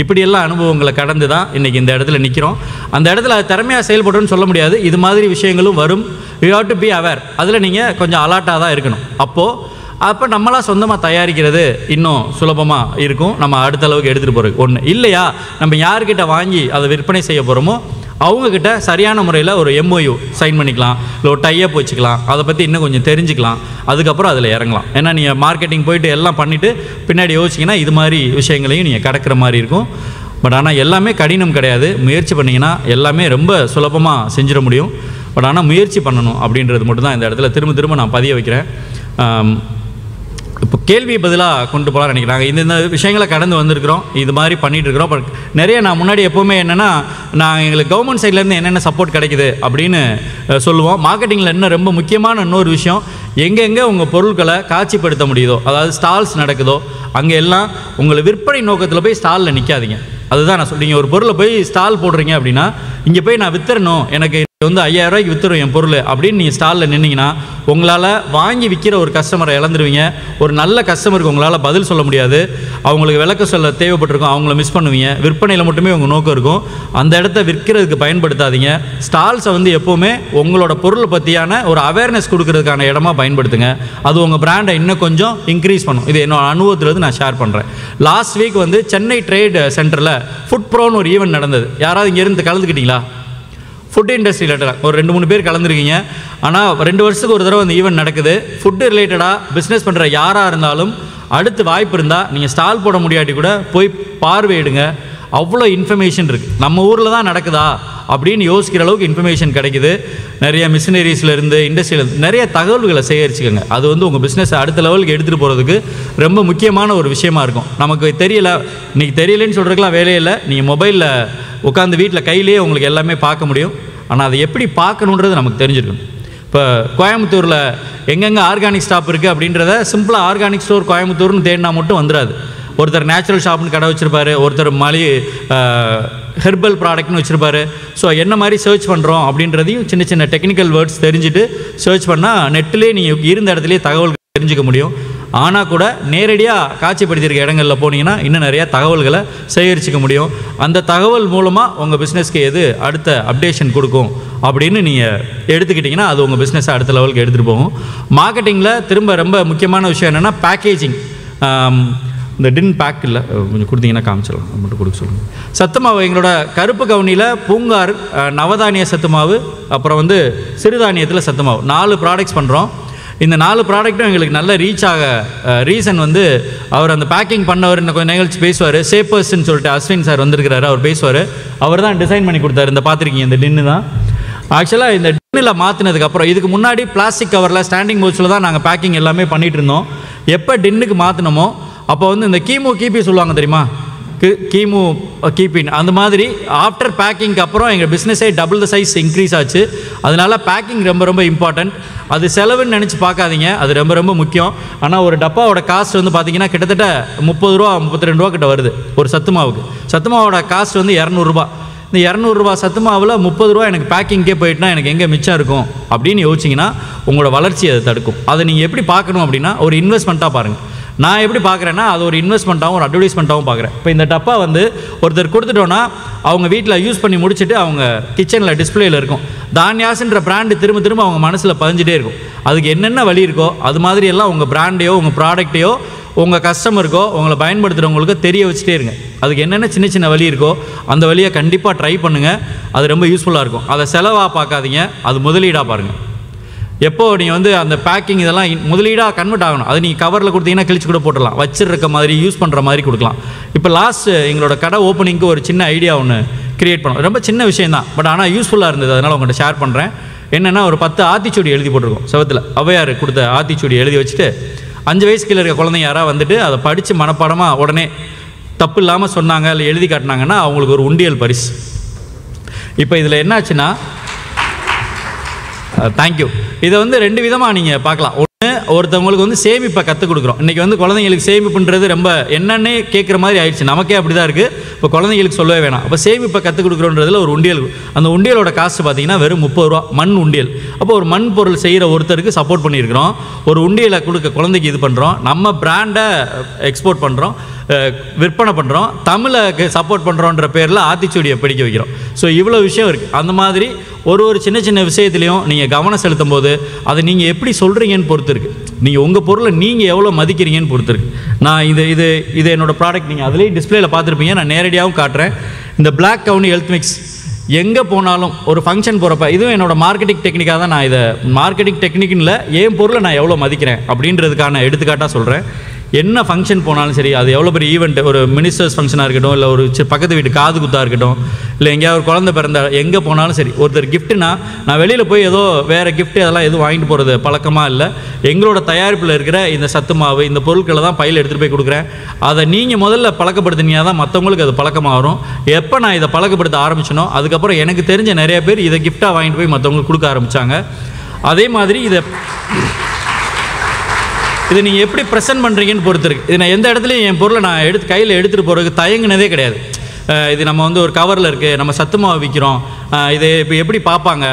இப்படியெல்லாம் அனுபவங்களை கடந்து தான் இன்றைக்கி இந்த இடத்துல நிற்கிறோம். அந்த இடத்துல அது திறமையாக செயல்படுறோன்னு சொல்ல முடியாது. இது மாதிரி விஷயங்களும் வரும். You have to be aware. அதில் நீங்கள் கொஞ்சம் அலர்ட்டாக தான் இருக்கணும். அப்போ நம்மளாக சொந்தமாக தயாரிக்கிறது இன்னும் சுலபமாக இருக்கும். நம்ம அடுத்த அளவுக்கு எடுத்துகிட்டு போகிறது ஒன்று இல்லையா, நம்ம யார்கிட்ட வாங்கி அதை விற்பனை செய்ய போகிறோமோ அவங்கக்கிட்ட சரியான முறையில் ஒரு MOU சைன் பண்ணிக்கலாம், இல்லை ஒரு டைப் வச்சுக்கலாம், அதை பற்றி இன்னும் கொஞ்சம் தெரிஞ்சுக்கலாம், அதுக்கப்புறம் அதில் இறங்கலாம். ஏன்னா நீங்கள் மார்க்கெட்டிங் போயிட்டு எல்லாம் பண்ணிவிட்டு பின்னாடி யோசிச்சிங்கன்னா இது மாதிரி விஷயங்களையும் நீங்கள் கடக்கிற மாதிரி இருக்கும். பட் ஆனால் எல்லாமே கடினம் கிடையாது. முயற்சி பண்ணிங்கன்னா எல்லாமே ரொம்ப சுலபமாக செஞ்சிட முடியும். பட் ஆனால் முயற்சி பண்ணணும் அப்படின்றது மட்டும்தான் இந்த இடத்துல திரும்ப நான் பதிய வைக்கிறேன். இப்போ கேள்வி பதிலாக கொண்டு போகலான்னு நினைக்கிறாங்க. இந்த விஷயங்களை கடந்து வந்திருக்கிறோம், இது மாதிரி பண்ணிகிட்ருக்கிறோம். பட் நிறைய நான் முன்னாடி எப்போவுமே என்னென்னா, நான் எங்களுக்கு கவர்மெண்ட் சைட்லேருந்து என்னென்ன சப்போர்ட் கிடைக்குது அப்படின்னு சொல்லுவோம். மார்க்கெட்டிங்கில் இன்னும் ரொம்ப முக்கியமான இன்னொரு விஷயம், எங்கெங்கே உங்கள் பொருட்களை காட்சிப்படுத்த முடியுதோ, அதாவது ஸ்டால்ஸ் நடக்குதோ அங்கே எல்லாம் உங்களை விற்பனை நோக்கத்தில் போய் ஸ்டாலில் நிற்காதீங்க. அதுதான் நான் சொல்கிறீங்க. ஒரு பொருளை போய் ஸ்டால் போடுறீங்க அப்படின்னா, இங்கே போய் நான் விற்றுறணும், எனக்கு வந்து 5000 ரூபாய்க்கு விற்றுரும் என் பொருள் அப்படின்னு நீங்கள் ஸ்டாலில் நின்னீங்கன்னா உங்களால் வாங்கி விற்கிற ஒரு கஸ்டமரை இழந்துருவீங்க. ஒரு நல்ல கஸ்டமருக்கு உங்களால் பதில் சொல்ல முடியாது. அவங்களுக்கு விளக்க சொல்ல தேவைப்பட்டிருக்கும், அவங்கள மிஸ் பண்ணுவீங்க. விற்பனையில் மட்டுமே உங்கள் நோக்கம் இருக்கும். அந்த இடத்த விற்கிறதுக்கு பயன்படுத்தாதீங்க. ஸ்டால்ஸை வந்து எப்போவுமே உங்களோட பொருளை பற்றியான ஒரு அவேர்னஸ் கொடுக்கறதுக்கான இடமா பயன்படுத்துங்க. அது உங்கள் பிராண்டை இன்னும் கொஞ்சம் இன்க்ரீஸ் பண்ணும். இது என்னோட அனுபவத்திலேருந்து நான் ஷேர் பண்ணுறேன். லாஸ்ட் வீக் வந்து சென்னை ட்ரேட் சென்டரில் ஃபுட் ப்ரோன்னு ஒரு ஈவெண்ட் நடந்தது. யாராவது இங்கேருந்து கலந்துக்கிட்டீங்களா? ஃபுட் இண்டஸ்ட்ரியில் ஒரு 2-3 பேர் கலந்துருக்கீங்க. ஆனால் 2 வருஷத்துக்கு ஒரு தடவை அந்த ஈவெண்ட் நடக்குது. ஃபுட்டு ரிலேட்டடாக பிஸ்னஸ் பண்ணுற யாராக இருந்தாலும் அடுத்து வாய்ப்பு இருந்தால் நீங்கள் ஸ்டால் போட முடியாட்டி கூட போய் பார்வையிடுங்க. அவ்வளோ இன்ஃபர்மேஷன் இருக்குது. நம்ம ஊரில் தான் நடக்குதா அப்படின்னு யோசிக்கிற அளவுக்கு இன்ஃபர்மேஷன் கிடைக்குது. நிறைய மிஷினரிஸ்லேருந்து இண்டஸ்ட்ரியிலேருந்து நிறைய தகவல்களை சேகரிச்சுக்கோங்க. அது வந்து உங்கள் பிஸ்னஸை அடுத்த லெவலுக்கு எடுத்துகிட்டு போகிறதுக்கு ரொம்ப முக்கியமான ஒரு விஷயமா இருக்கும். நமக்கு தெரியல, இன்றைக்கி தெரியலன்னு சொல்கிறதுக்கெலாம் வேலையே இல்லை. நீங்கள் மொபைலில் உட்காந்து வீட்டில் கையிலேயே உங்களுக்கு எல்லாமே பார்க்க முடியும். ஆனால் அதை எப்படி பார்க்கணுன்றது நமக்கு தெரிஞ்சிருக்கணும். இப்போ கோயம்புத்தூரில் எங்கெங்கே ஆர்கானிக் ஸ்டாப் இருக்குது அப்படின்றத சிம்பிளாக ஆர்கானிக் ஸ்டோர் கோயம்புத்தூர்னு தேடினா மட்டும் வந்துடாது. ஒருத்தர் நேச்சுரல் ஷாப்னு கடை வச்சுருப்பாரு, ஒருத்தர் ஹெர்பல் ப்ராடக்ட்னு வச்சுருப்பாரு. ஸோ என்ன மாதிரி சர்ச் பண்ணுறோம் அப்படின்றதையும் சின்ன சின்ன டெக்னிக்கல் வேர்ட்ஸ் தெரிஞ்சுட்டு சர்ச் பண்ணால் நெட்டிலே நீங்கள் இருந்த இடத்துலேயே தகவல்கள் தெரிஞ்சுக்க முடியும். ஆனால் கூட நேரடியாக காட்சிப்படுத்தியிருக்க இடங்களில் போனீங்கன்னா இன்னும் நிறையா தகவல்களை சேகரிச்சிக்க முடியும். அந்த தகவல் மூலமாக உங்கள் பிஸ்னஸ்க்கு எது அடுத்த அப்டேஷன் கொடுக்கும் அப்படின்னு நீங்கள் எடுத்துக்கிட்டிங்கன்னா அது உங்கள் பிஸ்னஸை அடுத்த லெவலுக்கு எடுத்துகிட்டு போகும். மார்க்கெட்டிங்கில் திரும்ப ரொம்ப முக்கியமான விஷயம் என்னென்னா பேக்கேஜிங். இந்த டின் பேக் இல்லை, கொஞ்சம் கொடுத்தீங்கன்னா காமிச்சிடலாம், மட்டும் கொடுக்க சொல்லுங்கள். சத்து மாவு எங்களோட கருப்பு கவுனியில் பூங்கார், நவதானிய சத்து மாவு, அப்புறம் வந்து சிறுதானியத்தில் சத்து மாவு 4 ப்ராடக்ட்ஸ் பண்ணுறோம். இந்த 4 ப்ராடக்ட்டும் எங்களுக்கு நல்ல ரீச் ஆக ரீசன் வந்து அவர் அந்த பேக்கிங் பண்ணவர் இன்னும் கொஞ்சம் நிகழ்ச்சி பேசுவார். சேப்பர்ஸ்ன்னு சொல்லிட்டு அஸ்வின் சார் வந்திருக்கிறாரு, அவர் பேசுவார். அவர் தான் டிசைன் பண்ணி கொடுத்தாரு. இந்த பார்த்துருக்கீங்க இந்த டின்னு தான். ஆக்சுவலாக இந்த டின்னில் மாற்றினதுக்கப்புறம் இதுக்கு முன்னாடி பிளாஸ்டிக் கவரில் ஸ்டாண்டிங் போச்சில் தான் நாங்கள் பேக்கிங் எல்லாமே பண்ணிகிட்டு இருந்தோம். எப்போ டின்னுக்கு மாற்றினமோ அப்போ வந்து இந்த கீபி சொல்லுவாங்க தெரியுமா, கீப்பின், அந்த மாதிரி ஆஃப்டர் பேக்கிங்க்கு அப்புறம் எங்கள் பிஸ்னஸே டபுள் த சைஸ் இன்க்ரீஸ் ஆச்சு. அதனால் பேக்கிங் ரொம்ப ரொம்ப இம்பார்ட்டண்ட். அது செலவுன்னு நினச்சி பார்க்காதீங்க, அது ரொம்ப ரொம்ப முக்கியம். ஆனால் ஒரு டப்பாவோட காஸ்ட் வந்து பார்த்திங்கன்னா கிட்டத்தட்ட 30 ரூபா 32 ரூபா கிட்ட வருது ஒரு சத்து மாவுக்கு. சத்து மாவோட காஸ்ட் வந்து 200 ரூபா. இந்த 200 ரூபா சத்து மாவில் 30 ரூபா எனக்கு பேக்கிங்கே போயிட்டுனா எனக்கு எங்கே மிச்சம் இருக்கும் அப்படின்னு யோசிச்சிங்கன்னா உங்களோட வளர்ச்சி அதை தடுக்கும். அதை நீங்கள் எப்படி பார்க்கணும் அப்படின்னா ஒரு இன்வெஸ்ட்மெண்ட்டாக பாருங்கள். நான் எப்படி பார்க்குறேன்னா அது ஒரு இன்வெஸ்ட்மெண்ட்டாகவும் ஒரு அட்வர்டைஸ்மெண்ட்டாகவும் பார்க்குறேன். இப்போ இந்த டப்பா வந்து ஒருத்தர் கொடுத்துட்டோன்னா அவங்க வீட்டில் யூஸ் பண்ணி முடிச்சுட்டு அவங்க கிச்சனில் டிஸ்பிளேயில் இருக்கும். தானியாஸ்ன்ற பிராண்டு திரும்ப திரும்ப அவங்க மனசில் பதிஞ்சிட்டே இருக்கும். அதுக்கு என்னென்ன வழி இருக்கோ அது மாதிரி எல்லாம் உங்கள் பிராண்டையோ உங்கள் ப்ராடக்டையோ உங்கள் கஸ்டமருக்கோ உங்களை பயன்படுத்துகிறவங்களுக்கோ தெரிய வச்சுட்டே இருங்க. அதுக்கு என்னென்ன சின்ன சின்ன வழி இருக்கோ அந்த வழியை கண்டிப்பாக ட்ரை பண்ணுங்கள். அது ரொம்ப யூஸ்ஃபுல்லாக இருக்கும். அதை செலவாக பார்க்காதீங்க, அது முதலீடாக பாருங்கள். எப்போ நீங்கள் வந்து அந்த பேக்கிங் இதெல்லாம் முதலீடாக கன்வெர்ட் ஆகணும். அது நீங்கள் கவரில் கொடுத்தீங்கன்னா கிழிச்சு கூட போட்டுடலாம், வச்சிருக்க மாதிரி யூஸ் பண்ணுற மாதிரி கொடுக்கலாம். இப்போ லாஸ்ட் எங்களோட கடை ஓப்பனிங்க்கு ஒரு சின்ன ஐடியா ஒன்று க்ரியேட் பண்ணோம். ரொம்ப சின்ன விஷயந்தான், பட் ஆனால் யூஸ்ஃபுல்லாக இருந்தது. அதனால் உங்கள்கிட்ட ஷேர் பண்ணுறேன். என்னென்னா ஒரு 10 ஆத்திச்சூடி எழுதி போட்டிருக்கோம் செவத்தில். ஔவையார் கொடுத்த ஆத்திச்சூடி எழுதி வச்சுட்டு 5 வயசு கீழே இருக்க குழந்தைங்க யாராவது வந்துட்டு அதை படித்து மனப்பாடமாக உடனே தப்பு இல்லாமல் சொன்னாங்க இல்லை எழுதி காட்டினாங்கன்னா அவங்களுக்கு ஒரு உண்டியல் பரிசு. இப்போ இதில் என்னாச்சுன்னா தேங்க்யூ, இதை வந்து 2 விதமாக நீங்கள் பார்க்கலாம். ஒன்று, ஒருத்தவங்களுக்கு வந்து சேமிப்பை கற்றுக் கொடுக்குறோம். இன்றைக்கி வந்து குழந்தைங்களுக்கு சேமிப்புன்றது ரொம்ப என்னன்னே கேட்குற மாதிரி ஆயிடுச்சு. நமக்கே அப்படி தான் இருக்குது. இப்போ குழந்தைங்களுக்கு சொல்லவே வேணாம். அப்போ சேமிப்பை கற்றுக் கொடுக்குறோன்றதுல ஒரு உண்டியல், அந்த உண்டியலோட காஸ்ட் பார்த்தீங்கன்னா வெறும் 30 ரூபா, மண் உண்டியல். அப்போ ஒரு மண் பொருள் செய்கிற ஒருத்தருக்கு சப்போர்ட் பண்ணியிருக்கிறோம். ஒரு உண்டியலை கொடுக்க குழந்தைக்கு இது பண்ணுறோம். நம்ம பிராண்டை எக்ஸ்போர்ட் பண்ணுறோம், விற்பனை பண்ணுறோம், தமிழை சப்போர்ட் பண்ணுறோன்ற பேரில் ஆத்திச்சூடியை படிக்க வைக்கிறோம். ஸோ இவ்வளோ விஷயம் இருக்குது. அந்த மாதிரி ஒரு சின்ன சின்ன விஷயத்துலையும் நீங்கள் கவனம் செலுத்தும் போது அதை நீங்கள் எப்படி சொல்கிறீங்கன்னு பொறுத்து இருக்குது. நீங்கள் உங்கள் பொருளை நீங்கள் எவ்வளோ மதிக்கிறீங்கன்னு பொறுத்து இருக்குது. நான் இது என்னோடய ப்ராடக்ட் நீங்கள் அதிலேயே டிஸ்பிளேயில் பார்த்துருப்பீங்க. நான் நேரடியாகவும் காட்டுறேன். இந்த பிளாக் கவுனி ஹெல்த் மிக்ஸ் எங்கே போனாலும் ஒரு ஃபங்க்ஷன் போகிறப்ப இதுவும் என்னோடய மார்க்கெட்டிங் டெக்னிக்காக தான். நான் இதை மார்க்கெட்டிங் டெக்னிக்குன்னு என் பொருளை நான் எவ்வளோ மதிக்கிறேன் அப்படின்றதுக்கான எடுத்துக்காட்டாக சொல்கிறேன். என்ன ஃபங்க்ஷன் போனாலும் சரி, அது எவ்வளோ பெரிய ஈவெண்ட், ஒரு மினிஸ்டர்ஸ் ஃபங்க்ஷனாக இருக்கட்டும், இல்லை ஒரு பக்கத்து வீட்டு காது குத்தாக இருக்கட்டும், இல்லை எங்கேயாவது ஒரு குழந்தை பிறந்த எங்கே போனாலும் சரி, ஒருத்தர் கிஃப்ட்டுனா நான் வெளியில் போய் ஏதோ வேறு கிஃப்ட்டு அதெல்லாம் எதுவும் வாங்கிட்டு போகிறது பழக்கமாக இல்லை. எங்களோட தயாரிப்பில் இருக்கிற இந்த சத்து மாவு, இந்த பொருட்களை தான் பையில் எடுத்துகிட்டு போய் கொடுக்குறேன். அதை நீங்கள் முதல்ல பழக்கப்படுத்தினீங்கன்னா தான் மற்றவங்களுக்கு அது பழக்கமாக வரும். எப்போ நான் இதை பழக்கப்படுத்த ஆரம்பிச்சனோ அதுக்கப்புறம் எனக்கு தெரிஞ்ச நிறைய பேர் இதை கிஃப்டாக வாங்கிட்டு போய் மற்றவங்களுக்கு கொடுக்க ஆரம்பித்தாங்க. அதே மாதிரி இதை நீங்கள் எப்படி ப்ரெசென்ட் பண்ணுறீங்கன்னு பொறுத்து இருக்குது. இது நான் எந்த இடத்துலையும் என் பொருளை நான் கையில் எடுத்துகிட்டு போகிறதுக்கு தயங்குனதே கிடையாது. இது நம்ம வந்து ஒரு கவரில் இருக்குது, நம்ம சத்து மாவு விற்கிறோம், இது இப்போ எப்படி பார்ப்பாங்க,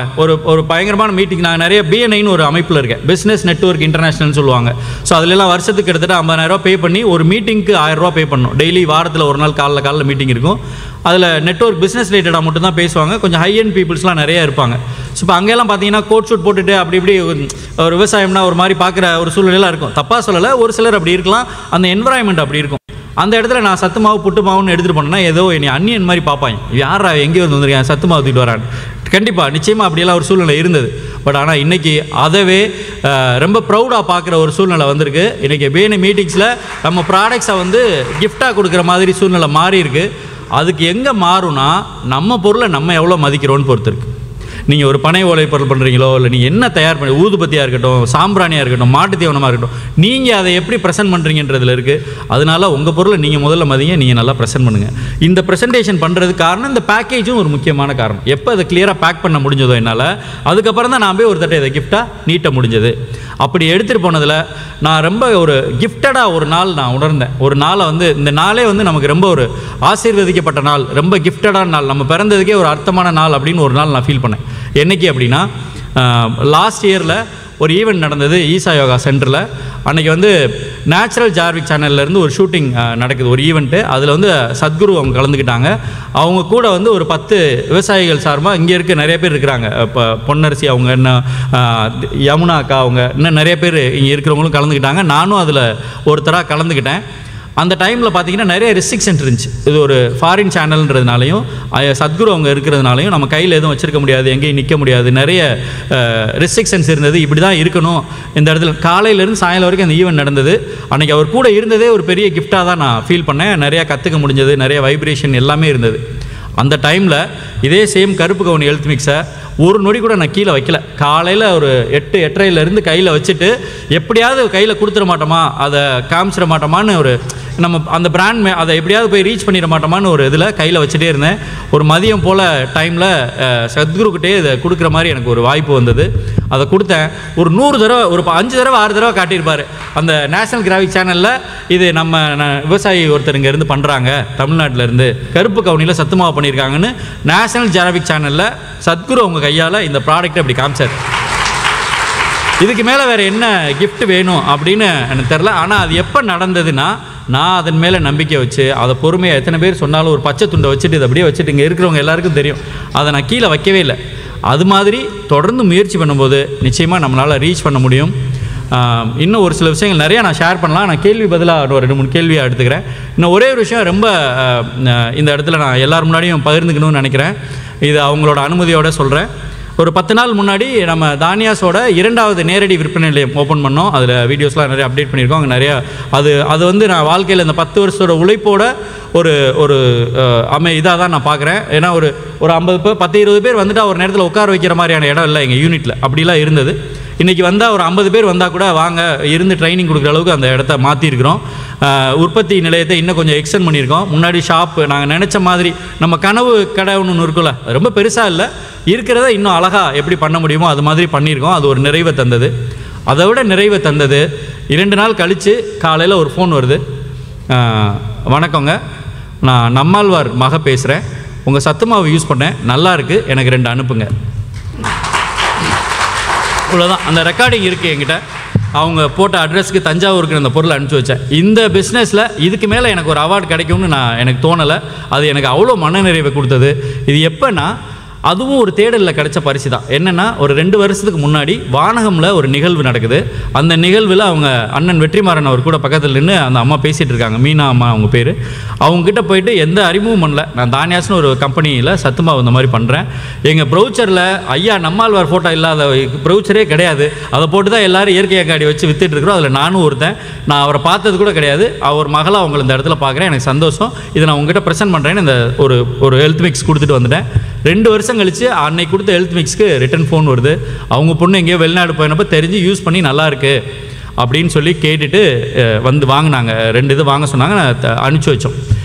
ஒரு பயங்கரமான மீட்டிங். நான் நிறைய BNIன்னு ஒரு அமைப்பில் இருக்கேன், பிஸ்னஸ் நெட்வொர்க் இன்டர்நேஷனல்னு சொல்லுவாங்க. ஸோ அதிலெல்லாம் வருஷத்துக்கு கிட்டத்தட்ட 50,000 பே பண்ணி ஒரு மீட்டிங்க்கு 1000 ரூபா பே பண்ணணும். டெய்லி வாரத்தில் ஒரு நாள் காலைல மீட்டிங் இருக்கும். அதில் நெட்வொர்க் பிஸ்னஸ் ரிலேட்டடாக மட்டும் தான் பேசுவாங்க. கொஞ்சம் ஹை அண்ட் பீப்புள்ஸ்லாம் நிறைய இருப்பாங்க. ஸோ இப்போ அங்கெல்லாம் பார்த்தீங்கன்னா கோட் ஷூட் போட்டுட்டு அப்படி இப்படி ஒரு விவசாயம்னா ஒரு மாதிரி பார்க்குற ஒரு சூழ்நிலையெல்லாம் இருக்கும். தப்பாக சொல்லலை, ஒரு சிலர் அப்படி இருக்கலாம், அந்த என்வரான்மெண்ட் அப்படி இருக்கும். அந்த இடத்துல நான் சத்து மாவு புட்டு மாவுன்னு எடுத்துகிட்டு போனேன்னா ஏதோ என்னை அந்நியன் மாதிரி பார்ப்பாங்க, யாரா எங்கேயோ வந்துருக்கேன் சத்து மாவு தூக்கிட்டு வரான்னு. கண்டிப்பாக நிச்சயமாக அப்படியெல்லாம் ஒரு சூழ்நிலை இருந்தது. பட் ஆனால் இன்றைக்கி அதவே ரொம்ப ப்ரௌடாக பார்க்குற ஒரு சூழ்நிலை வந்திருக்கு. இன்றைக்கி BNI மீட்டிங்ஸில் நம்ம ப்ராடக்ட்ஸை வந்து கிஃப்டாக கொடுக்குற மாதிரி சூழ்நிலை மாறி இருக்குது. அதுக்கு எங்கே மாறும்னா நம்ம பொருளை நம்ம எவ்வளோ மதிக்கிறோன்னு பொறுத்து இருக்குது. நீங்கள் ஒரு பனை ஓலை பொருள் பண்ணுறீங்களோ, இல்லை நீங்கள் என்ன தயார் பண்ணி ஊதுபத்தியாக இருக்கட்டும், சாம்பிராணியாக இருக்கட்டும், மாட்டு தீவனமாக இருக்கட்டும், நீங்கள் அதை எப்படி ப்ரெசென்ட் பண்ணுறீங்கன்றதுல இருக்குது. அதனால் உங்கள் பொருளை நீங்கள் முதல்ல மதிங்க, நீங்கள் நல்லா ப்ரெசென்ட் பண்ணுங்கள். இந்த ப்ரெசன்டேஷன் பண்ணுறதுக்கு காரணம் இந்த பேக்கேஜும் ஒரு முக்கியமான காரணம். எப்போ அதை கிளியராக பேக் பண்ண முடிஞ்சதோ என்னால், அதுக்கப்புறம் தான் நான் போய் ஒரு தட்டை இதை கிஃப்டாக நீட்ட முடிஞ்சது. அப்படி எடுத்துகிட்டு போனதில் நான் ரொம்ப ஒரு கிஃப்டடாக ஒரு நாள் நான் உணர்ந்தேன். ஒரு நாளை வந்து இந்த நாளே வந்து நமக்கு ரொம்ப ஒரு ஆசீர்வதிக்கப்பட்ட நாள், ரொம்ப கிஃப்டடான நாள், நம்ம பிறந்ததுக்கே ஒரு அர்த்தமான நாள் அப்படின்னு ஒரு நாள் நான் ஃபீல் பண்ணேன். என்னைக்கு அப்படின்னா, லாஸ்ட் இயரில் ஒரு ஈவெண்ட் நடந்தது ஈசா யோகா சென்டரில். அன்றைக்கி வந்து நேச்சுரல் ஜார்விக் சேனல்லேருந்து ஒரு ஷூட்டிங் நடக்குது, ஒரு ஈவெண்ட்டு. அதில் வந்து சத்குரு அவங்க கலந்துக்கிட்டாங்க. அவங்க கூட வந்து ஒரு 10 விவசாயிகள் சார்பாக இங்கே இருக்க நிறைய பேர் இருக்கிறாங்க. இப்போ பொன்னரசி அவங்க, என்ன யமுனா அக்கா அவங்க, இன்னும் நிறைய பேர் இங்கே இருக்கிறவங்களும் கலந்துக்கிட்டாங்க. நானும் அதில் ஒருத்தராக கலந்துக்கிட்டேன். அந்த டைமில் பார்த்தீங்கன்னா நிறைய ரெஸ்ட்ரிக்ஷன்ஸ் இருந்துச்சு. இது ஒரு ஃபாரின் சேனல்ன்றதுனாலையும் சத்குரு அவங்க இருக்கிறதுனாலையும் நம்ம கையில் எதுவும் வச்சுருக்க முடியாது, எங்கேயும் நிற்க முடியாது, நிறைய ரெஸ்ட்ரிக்ஷன்ஸ் இருந்தது. இப்படி தான் இருக்கணும் இந்த இடத்துல. காலையிலேருந்து சாயங்காலம் வரைக்கும் அந்த ஈவெண்ட் நடந்தது. அன்றைக்கி அவர் கூட இருந்ததே ஒரு பெரிய கிஃப்டாக தான் நான் ஃபீல் பண்ணேன். நிறையா கற்றுக்க முடிஞ்சது, நிறைய வைப்ரேஷன் எல்லாமே இருந்தது. அந்த டைமில் இதே சேம் கருப்பு கவுனி ஹெல்த் மிக்ஸை ஒரு நொடி கூட நான் கீழே வைக்கல. காலையில் ஒரு 8-8:30 கையில் வச்சுட்டு எப்படியாவது கையில் கொடுத்துட மாட்டோமா, அதை காமிச்சிட மாட்டோமான்னு ஒரு நம்ம அந்த பிராண்ட் அதை எப்படியாவது போய் ரீச் பண்ணிட மாட்டோமான்னு ஒரு இதில் கையில் வச்சுட்டே இருந்தேன். ஒரு மதியம் போல் டைமில் சத்குருக்கிட்டே இதை கொடுக்குற மாதிரி எனக்கு ஒரு வாய்ப்பு வந்தது. அதை கொடுத்தேன். ஒரு 100 தடவை, ஒரு 5 தடவை 6 தடவை காட்டியிருப்பார் அந்த நேஷனல் கிராவிக் சேனலில். இது நம்ம விவசாயி ஒருத்தர் இங்கே இருந்து பண்ணுறாங்க, தமிழ்நாட்டிலேருந்து கருப்பு கவுனியில் சத்து மாவு பண்ணியிருக்காங்கன்னு நேஷனல் ஜாரவிக் சேனலில் சத்குரு அவங்க கையால் இந்த ப்ராடக்ட்டை அப்படி காமிச்சார். இதுக்கு மேலே வேறு என்ன கிஃப்ட் வேணும் அப்படின்னு எனக்கு தெரில. ஆனால் அது எப்போ நடந்ததுன்னா, நான் அதன் மேலே நம்பிக்கை வச்சு அதை பொறுமையாக எத்தனை பேர் சொன்னாலும் ஒரு பச்சை துண்டை வச்சுட்டு இதை அப்படியே வச்சுட்டு இங்கே இருக்கிறவங்க எல்லாருக்கும் தெரியும் அதை நான் கீழே வைக்கவே இல்லை. அது மாதிரி தொடர்ந்து முயற்சி பண்ணும்போது நிச்சயமாக நம்மளால் ரீச் பண்ண முடியும். இன்னும் ஒரு சில விஷயங்கள் நிறையா நான் ஷேர் பண்ணலாம். நான் கேள்வி பதிலாக ஒரு 2-3 கேள்வியாக எடுத்துக்கிறேன். இன்னும் ஒரே ஒரு விஷயம் ரொம்ப இந்த இடத்துல நான் எல்லோரும் முன்னாடியும் பகிர்ந்துக்கணும்னு நினைக்கிறேன். இது அவங்களோட அனுமதியோடு சொல்கிறேன். ஒரு 10 நாள் முன்னாடி நம்ம தானியாஸோட 2வது நேரடி விற்பனை நிலையம் ஓப்பன் பண்ணோம். அதில் வீடியோஸ்லாம் நிறைய அப்டேட் பண்ணியிருக்கோம். அங்கே நிறையா அது வந்து நான் வாழ்க்கையில் இந்த 10 வருஷத்தோட உழைப்போட ஒரு இதாக தான் நான் பார்க்குறேன். ஏன்னா ஒரு 10-20 பேர் வந்துட்டு ஒரு நேரத்தில் உட்கார வைக்கிற மாதிரியான இடம் இல்லை எங்கள் யூனிட்டில். அப்படிலாம் இருந்தது. இன்றைக்கி வந்தால் ஒரு 50 பேர் வந்தால் கூட வாங்க இருந்து ட்ரைனிங் கொடுக்குற அளவுக்கு அந்த இடத்த மாற்றிருக்கிறோம். உற்பத்தி நிலையத்தை இன்னும் கொஞ்சம் எக்ஸ்டெண்ட் பண்ணியிருக்கோம். முன்னாடி ஷாப்பு நாங்கள் நினச்ச மாதிரி நம்ம கனவு கடை ஒன்று இருக்குல்ல, அது ரொம்ப பெருசாக இல்லை, இருக்கிறத இன்னும் அழகாக எப்படி பண்ண முடியுமோ அது மாதிரி பண்ணியிருக்கோம். அது ஒரு நிறைவை தந்தது. அதை விட நிறைவை தந்தது 2 நாள் கழித்து காலையில் ஒரு ஃபோன் வருது. வணக்கங்க, நான் நம்மாழ்வார் மக பேசுகிறேன், உங்கள் சத்து மாவு யூஸ் பண்ணேன், நல்லா இருக்குது, எனக்கு 2 அனுப்புங்க. இவ்வளோதான். அந்த ரெக்கார்டிங் இருக்குது என்கிட்ட. அவங்க போட்ட அட்ரஸ்க்கு தஞ்சாவூருக்கு அந்த பொருளை அனுப்பிச்சி வச்சேன். இந்த பிஸ்னஸில் இதுக்கு மேலே எனக்கு ஒரு அவார்டு கிடைக்கும்னு எனக்கு தோணலை. அது எனக்கு அவ்வளோ மனநிறைவை கொடுத்தது. இது எப்போன்னா, அதுவும் ஒரு தேடலில் கிடைச்ச பரிசு தான். என்னென்னா, ஒரு 2 வருஷத்துக்கு முன்னாடி வானகமில் ஒரு நிகழ்வு நடக்குது. அந்த நிகழ்வில் அவங்க அண்ணன் வெற்றிமாறன் அவர் கூட பக்கத்தில் நின்று அந்த அம்மா பேசிகிட்டு இருக்காங்க, மீனா அம்மா அவங்க பேர். அவங்ககிட்ட போயிட்டு எந்த அறிமுகம் பண்ணல, நான் தானியாஸ்னு ஒரு கம்பெனியில் சத்துமாவு இந்த மாதிரி பண்ணுறேன், எங்கள் ப்ரௌச்சரில் ஐயா நம்மாழ்வார் ஃபோட்டோ இல்லாத ப்ரௌச்சரே கிடையாது, அதை போட்டு தான் எல்லோரும் இயற்கை காடி வச்சு விற்றுட்டுருக்குறோம், அதில் நானும் ஒருத்தன், நான் அவரை பார்த்தது கூட கிடையாது, அவர் மகளை அவங்களை இந்த இடத்துல பார்க்குறேன், எனக்கு சந்தோஷம், இதை நான் உங்ககிட்ட ப்ரெசென்ட் பண்ணுறேன்னு இந்த ஒரு ஹெல்த் மிக்ஸ் கொடுத்துட்டு வந்துட்டேன். 2 வருஷம் கழிச்சு அன்னைக்கு கொடுத்த ஹெல்த் மிக்ஸ்க்கு ரிட்டன் ஃபோன் வருது. அவங்க பொண்ணு எங்கேயோ வெளிநாடு போயினப்போ தெரிஞ்சு யூஸ் பண்ணி நல்லா இருக்குது அப்படின்னு சொல்லி கேட்டுட்டு வந்து வாங்கினாங்க. 2 இது வாங்க சொன்னாங்க, நான் அனுப்பிச்சி வச்சோம்.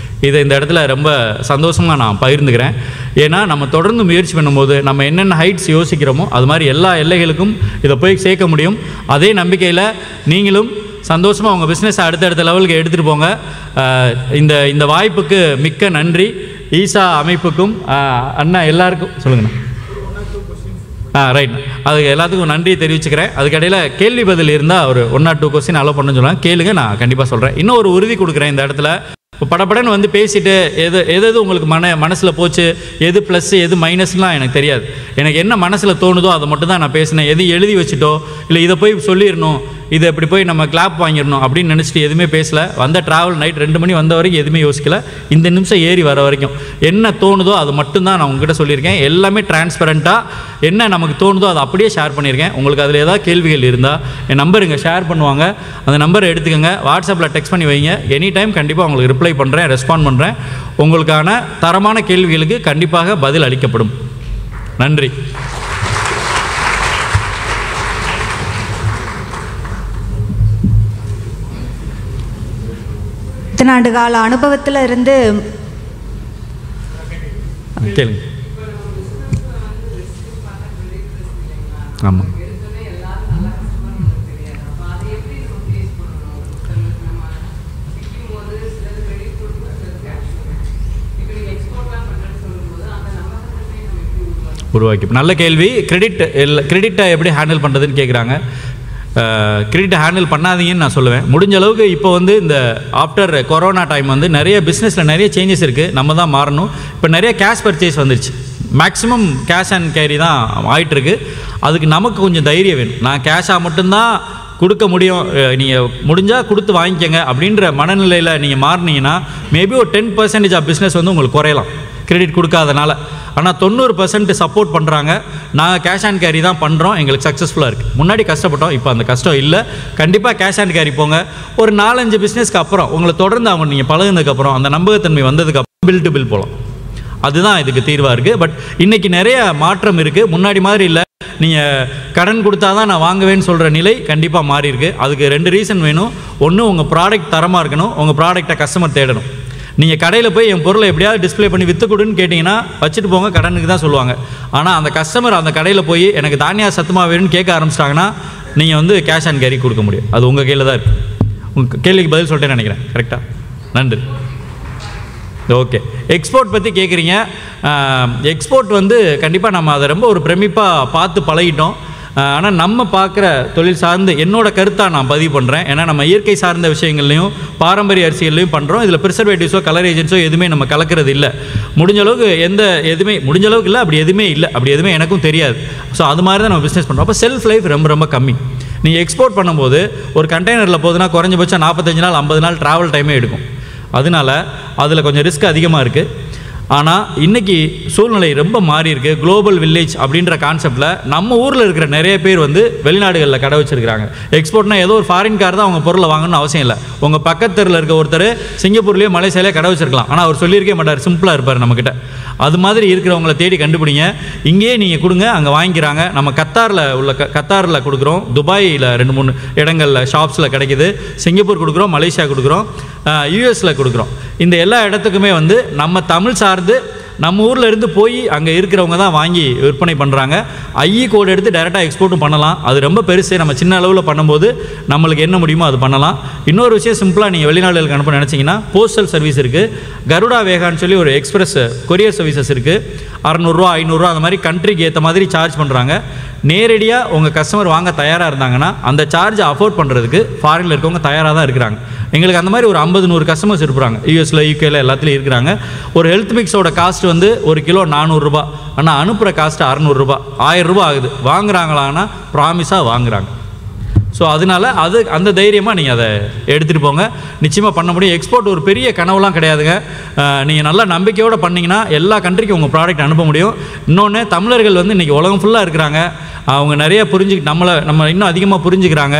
இதை இந்த இடத்துல ரொம்ப சந்தோஷமாக நான் பகிர்ந்துக்கிறேன். ஏன்னா நம்ம தொடர்ந்து முயற்சி பண்ணும்போது நம்ம என்னென்ன ஹைட்ஸ் யோசிக்கிறோமோ அது மாதிரி எல்லா எல்லைகளுக்கும் இதை போய் சேர்க்க முடியும். அதே நம்பிக்கையில் நீங்களும் சந்தோஷமாக உங்கள் பிஸ்னஸை அடுத்தடுத்த லெவலுக்கு எடுத்துகிட்டு போங்க. இந்த வாய்ப்புக்கு மிக்க நன்றி. ஈசா அமைப்புக்கும் அண்ணா எல்லாருக்கும் சொல்லுங்கண்ணா. ரைட், அதுக்கு எல்லாத்துக்கும் நன்றி தெரிவிச்சுக்கிறேன். அதுக்கடையில் கேள்வி பதில் இருந்தால் ஒரு 1 or 2 கொஸ்டின் அலோவ் பண்ணணும்னு சொல்லுவாங்க, கேளுங்க, நான் கண்டிப்பாக சொல்கிறேன். இன்னும் ஒரு உறுதி கொடுக்குறேன் இந்த இடத்துல. இப்போ படப்படன்னு வந்து பேசிட்டு எது உங்களுக்கு மனசில் போச்சு, எது ப்ளஸ் எது மைனஸ்லாம் எனக்கு தெரியாது. எனக்கு என்ன மனசில் தோணுதோ அதை மட்டும் தான் நான் பேசினேன். எது எழுதி வச்சுட்டோ இல்லை இதை போய் சொல்லிடணும், இதை இப்படி போய் நம்ம கிளாப் வாங்கிடணும் அப்படின்னு நினச்சிட்டு எதுவுமே பேசலை. வந்த ட்ராவல் நைட் 2 மணி வந்த வரைக்கும் எதுவுமே யோசிக்கல. இந்த நிமிஷம் ஏறி வர வரைக்கும் என்ன தோணுதோ அது மட்டும்தான் நான் உங்ககிட்ட சொல்லியிருக்கேன். எல்லாமே டிரான்ஸ்பரண்ட்டாக என்ன நமக்கு தோணுதோ அதை அப்படியே ஷேர் பண்ணியிருக்கேன். உங்களுக்கு அதில் ஏதாவது கேள்விகள் இருந்தால் என் நம்பர் இங்கே ஷேர் பண்ணுவாங்க, அந்த நம்பரை எடுத்துக்கோங்க, வாட்ஸ்அப்பில் டெக்ஸ்ட் பண்ணி வைங்க. எனி டைம் கண்டிப்பாக உங்களுக்கு ரிப்ளை பண்ணுறேன், ரெஸ்பாண்ட் பண்ணுறேன். உங்களுக்கான தரமான கேள்விகளுக்கு கண்டிப்பாக பதில் அளிக்கப்படும். நன்றி. இத்தனை ஆண்டு கால அனுபவத்தில் இருந்து கேளுங்க. ஆமாம், உருவாக்கி. நல்ல கேள்வி. கிரெடிட்டை எப்படி ஹேண்டில் பண்ணுறதுன்னு கேட்குறாங்க. கிரெடிட்டை ஹேண்டில் பண்ணாதீங்கன்னு நான் சொல்லுவேன். முடிஞ்ச அளவுக்கு இப்போ வந்து இந்த ஆஃப்டர் கொரோனா டைம் வந்து நிறைய பிஸ்னஸில் நிறைய சேஞ்சஸ் இருக்குது, நம்ம தான் மாறணும். இப்போ நிறைய கேஷ் பர்ச்சேஸ் வந்துருச்சு, மேக்ஸிமம் கேஷ் அண்ட் கேரி தான் ஆகிட்டுருக்கு. அதுக்கு நமக்கு கொஞ்சம் தைரியம் வேணும். நான் கேஷாக மட்டும்தான் கொடுக்க முடியும், நீங்கள் முடிஞ்சால் கொடுத்து வாங்கிக்கங்க அப்படின்ற மனநிலையில் நீங்கள் மாறினீங்கன்னா மேபி ஒரு 10% ஆஃப் பிஸ்னஸ் வந்து உங்களுக்கு குறையலாம் கிரெடிட் கொடுக்காதனால. ஆனால் 90% சப்போர்ட் பண்ணுறாங்க. நாங்கள் கேஷ் அண்ட் கேரி தான் பண்ணுறோம், எங்களுக்கு சக்ஸஸ்ஃபுல்லாக இருக்குது. முன்னாடி கஷ்டப்பட்டோம், இப்போ அந்த கஷ்டம் இல்லை. கண்டிப்பாக கேஷ் அண்ட் கேரி போங்க. ஒரு 4-5 பிஸ்னஸ்க்கு அப்புறம் உங்களை தொடர்ந்து அவங்க நீங்கள் பழகுனதுக்கப்புறம் அந்த நம்பகத்தன்மை வந்ததுக்கப்புறம் பில் டு பில் போகலாம். அதுதான் இதுக்கு தீர்வாக இருக்குது. பட் இன்றைக்கி நிறைய மாற்றம் இருக்குது, முன்னாடி மாதிரி இல்லை. நீங்கள் கடன் கொடுத்தா தான் நான் வாங்குவேன்னு சொல்கிற நிலை கண்டிப்பாக மாறி இருக்குது. அதுக்கு 2 ரீசன் வேணும். ஒன்று, உங்கள் ப்ராடக்ட் தரமாக இருக்கணும், உங்கள் ப்ராடக்டை கஸ்டமர் தேடணும். நீங்கள் கடையில் போய் என் பொருளை எப்படியாவது டிஸ்பிளே பண்ணி விற்று கொடுன்னு கேட்டிங்கன்னா வச்சுட்டு போங்க, கடனுக்கு தான் சொல்லுவாங்க. ஆனால் அந்த கஸ்டமர் அந்த கடையில் போய் எனக்கு தானியா சத்துமா வேணும்னு கேட்க ஆரம்பிச்சிட்டாங்கன்னா நீங்கள் வந்து கேஷ் அண்ட் கேரி கொடுக்க முடியும். அது உங்கள் கையில் தான் இருக்குது. உங்கள் கேள்விக்கு பதில் சொல்லிட்டேன்னு நினைக்கிறேன். கரெக்டாக? நன்றி. ஓகே, எக்ஸ்போர்ட் பற்றி கேட்குறீங்க. எக்ஸ்போர்ட் வந்து கண்டிப்பாக நம்ம அதை ரொம்ப ஒரு பிரமிப்பாக பார்த்து பழகிட்டோம். ஆனால் நம்ம பார்க்குற தொழில் சார்ந்து என்னோடய கருத்தாக நான் பதிவு பண்ணுறேன். ஏன்னா நம்ம இயற்கை சார்ந்த விஷயங்கள்லையும் பாரம்பரிய அரிசிகள்லையும் பண்ணுறோம். இதில் ப்ரிசர்வேட்டிவ்ஸோ கலர் ஏஜென்ட்ஸோ எதுவுமே நம்ம கலக்கிறது இல்லை. முடிஞ்ச அளவுக்கு எதுவுமே முடிஞ்ச அளவுக்கு இல்லை, அப்படி எதுவுமே இல்லை, அப்படி எதுவுமே எனக்கும் தெரியாது. ஸோ அது மாதிரி தான் நம்ம பிஸ்னஸ் பண்ணுறோம். அப்போ செல்ஃப் லைஃப் ரொம்ப ரொம்ப கம்மி. நீங்கள் எக்ஸ்போர்ட் பண்ணும்போது ஒரு கண்டெய்னரில் போகுதுன்னா குறைஞ்சபட்சம் 45 நாள் 50 நாள் ட்ராவல் டைமே எடுக்கும். அதனால் அதில் கொஞ்சம் ரிஸ்க் அதிகமாக இருக்குது. ஆனால் இன்றைக்கி சூழ்நிலை ரொம்ப மாறி இருக்குது. குளோபல் வில்லேஜ் அப்படின்ற கான்செப்டில் நம்ம ஊரில் இருக்கிற நிறைய பேர் வந்து வெளிநாடுகளில் கடை வச்சுருக்காங்க. எக்ஸ்போர்ட்னால் ஏதோ ஒரு ஃபாரின்கார் தான் அவங்க பொருளை வாங்கணும்னு அவசியம் இல்லை. உங்கள் பக்கத்தில் இருக்க ஒருத்தர் சிங்கப்பூர்லேயோ மலேசியாலேயோ கடை வச்சுருக்கலாம், ஆனால் அவர் சொல்லியிருக்கே மாட்டார், சிம்பிளாக இருப்பார் நம்மக்கிட்ட. அது மாதிரி இருக்கிறவங்கள தேடி கண்டுபிடிங்க, இங்கேயே நீங்கள் கொடுங்க, அங்கே வாங்கிக்கிறாங்க. நம்ம கத்தாரில் கொடுக்குறோம், துபாயில் 2-3 இடங்களில் ஷாப்ஸில் கிடைக்கிது, சிங்கப்பூர் கொடுக்குறோம், மலேசியா கொடுக்குறோம், யூஎஸில் கொடுக்குறோம். இந்த எல்லா இடத்துக்குமே வந்து நம்ம தமிழ் சார்ந்து நம்ம ஊரில் இருந்து போய் அங்கே இருக்கிறவங்க தான் வாங்கி விற்பனை பண்ணுறாங்க. ஐஇ கோடு எடுத்து டைரெக்டாக எக்ஸ்போர்ட்டும் பண்ணலாம். அது ரொம்ப பெருசு. நம்ம சின்ன அளவில் பண்ணும்போது நம்மளுக்கு என்ன முடியுமோ அது பண்ணலாம். இன்னொரு விஷயம், சிம்பிளாக நீங்கள் வெளிநாடுகளுக்கு அனுப்ப நினச்சிங்கன்னா போஸ்டல் சர்வீஸ் இருக்குது. கருடா வேகான்னு சொல்லி ஒரு எக்ஸ்பிரஸ் கொரியர் சர்வீசஸ் இருக்குது. 600 ரூபா 500 ரூபா அந்த மாதிரி கண்ட்ரிக்கு ஏற்ற மாதிரி சார்ஜ் பண்ணுறாங்க. நேரடியாக உங்கள் கஸ்டமர் வாங்க தயாராக இருந்தாங்கன்னா அந்த சார்ஜை அஃபோர்ட் பண்ணுறதுக்கு ஃபாரினில் இருக்கவங்க தயாராக தான் இருக்கிறாங்க. எங்களுக்கு அந்த மாதிரி ஒரு 50-100 கஸ்டமர்ஸ் இருப்பாங்க. யூஎஸில் யூகேல எல்லாத்துலேயும் இருக்கிறாங்க. ஒரு ஹெல்த் மிக்ஸோட காஸ்ட் வந்து 1 கிலோ 400 ரூபா, ஆனால் அனுப்புகிற காஸ்ட்டு 600 ரூபா, 1000 ரூபா ஆகுது. வாங்குறாங்களான்னா ப்ராமிஸாக வாங்குறாங்க. ஸோ அதனால் அந்த தைரியமாக நீங்கள் அதை எடுத்துகிட்டு போங்க, நிச்சயமாக பண்ண முடியும். எக்ஸ்போர்ட் ஒரு பெரிய கனவுலாம் கிடையாதுங்க. நீங்கள் நல்லா நம்பிக்கையோடு பண்ணிங்கன்னா எல்லா கண்ட்ரிக்கும் உங்கள் ப்ராடக்ட் அனுப்ப முடியும். இன்னொன்று, தமிழர்கள் வந்து இன்றைக்கி உலகம் ஃபுல்லாக இருக்கிறாங்க. அவங்க நிறைய நம்ம இன்னும் அதிகமாக புரிஞ்சுக்கிறாங்க.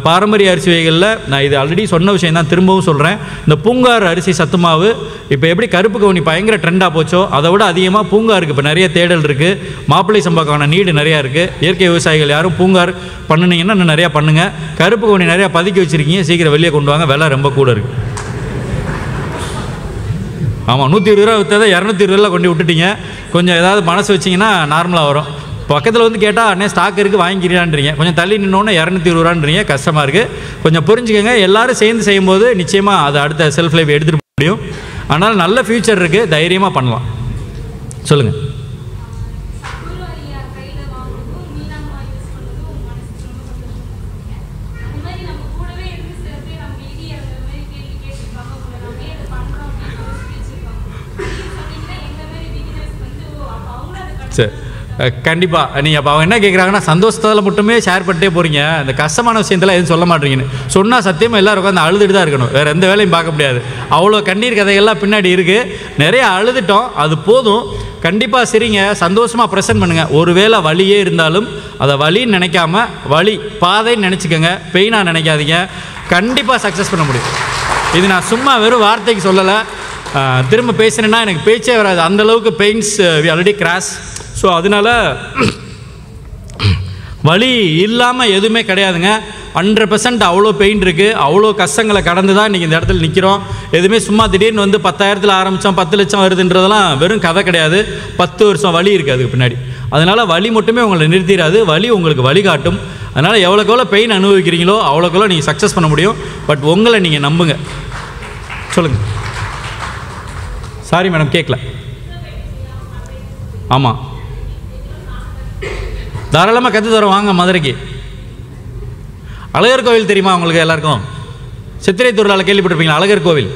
பாரம்பரிய அரிசி வகைகளில் நான் இது ஆல்ரெடி சொன்ன விஷயம் தான், திரும்பவும் சொல்கிறேன். இந்த பூங்கார் அரிசி சத்து மாவு இப்போ எப்படி கருப்பு கவுனி பயங்கர ட்ரெண்டாக போச்சோ அதை விட அதிகமாக பூங்காருக்கு இப்போ நிறைய தேடல் இருக்குது. மாப்பிள்ளை சம்பாக்கான நீடு நிறையா இருக்குது. இயற்கை விவசாயிகள் யாரும் பூங்கார் பண்ணினீங்கன்னா இன்னும் நிறையா பண்ணுங்கள். கருப்பு கவுனி நிறையா பதுக்கி வச்சுருக்கீங்க, சீக்கிரம் வெளியே கொண்டு வாங்க, விலை ரொம்ப கூட இருக்குது. ஆமாம், 120 ரூபா விற்றதை 220 ரூபா கொண்டு விட்டுட்டீங்க. கொஞ்சம் ஏதாவது மனசு வச்சிங்கன்னா நார்மலாக வரும். பக்கத்தில் வந்து கேட்டால் அண்ணே ஸ்டாக் இருக்குது வாங்கிக்கிறான்றீங்க, கொஞ்சம் தள்ளி நின்னோன்னே 220 ரூபான்றீங்க, கஷ்டமாக இருக்குது. கொஞ்சம் புரிஞ்சுக்கோங்க. எல்லோரும் சேர்ந்து செய்யும்போது நிச்சயமாக அதை அடுத்த செல்ஃப் லைஃப் எடுத்துகிட்டு முடியும். அதனால் நல்ல ஃப்யூச்சர் இருக்குது, தைரியமாக பண்ணலாம். சொல்லுங்கள். சரி, கண்டிப்பாக நீங்கள் அப்போ அவங்க என்ன கேட்குறாங்கன்னா சந்தோஷத்தால் மட்டுமே ஷேர் பண்ணிட்டே போகிறீங்க, இந்த கஷ்டமான விஷயத்தில் எதுவும் சொல்ல மாட்டீங்கன்னு சொன்னால் சத்தியமாக எல்லோரும் உட்காந்து அழுதுட்டு தான் இருக்கணும், வேறு எந்த வேலையும் பார்க்க முடியாது. அவ்வளோ கண்ணீர் கதைகள்லாம் பின்னாடி இருக்குது, நிறைய அழுதுட்டோம், அது போதும். கண்டிப்பாக சரிங்க, சந்தோஷமாக ப்ரெசென்ட் பண்ணுங்கள். ஒரு வேளை வலியே இருந்தாலும் அதை வலின்னு நினைக்காம வலி பாதைன்னு நினச்சிக்கோங்க, பெயினாக நினைக்காதீங்க. கண்டிப்பாக சக்ஸஸ் பண்ண முடியும். இது நான் சும்மா வெறும் வார்த்தைக்கு சொல்லலை, திரும்ப பேசுனேன்னா எனக்கு பேச்சே வராது, அந்தளவுக்கு pains we already cross. So அதனால் வலி இல்லாமல் எதுவுமே கிடையாதுங்க. 100% அவ்வளோ பெயின் இருக்குது, அவ்வளோ கஷ்டங்களை கடந்து தான் இன்றைக்கி இந்த இடத்துல நிற்கிறோம். எதுவுமே சும்மா திடீர்னு வந்து 10,000 ஆரம்பித்தோம் 10 லட்சம் வருதுன்றதெல்லாம் வெறும் கதை கிடையாது. 10 வருஷம் வலி இருக்குது அதுக்கு பின்னாடி. அதனால் வலி மட்டுமே உங்களை நிறுத்திடாது, வலி உங்களுக்கு வழிகாட்டும். அதனால் எவ்வளோக்கு எவ்வளோ பெயின் அனுபவிக்கிறீங்களோ அவ்வளோக்கு எவ்வளோ நீங்கள் சக்ஸஸ் பண்ண முடியும். பட் உங்களை நீங்கள் நம்புங்க. சொல்லுங்கள். சாரி மேடம், கேட்கல. ஆமாம், தாராளமாக கற்று தரோம், வாங்க மதுரைக்கு. அழகர் கோவில் தெரியுமா உங்களுக்கு எல்லாருக்கும்? சித்திரைத்தூரில் கேள்விப்பட்டிருப்பீங்களா அழகர் கோவில்?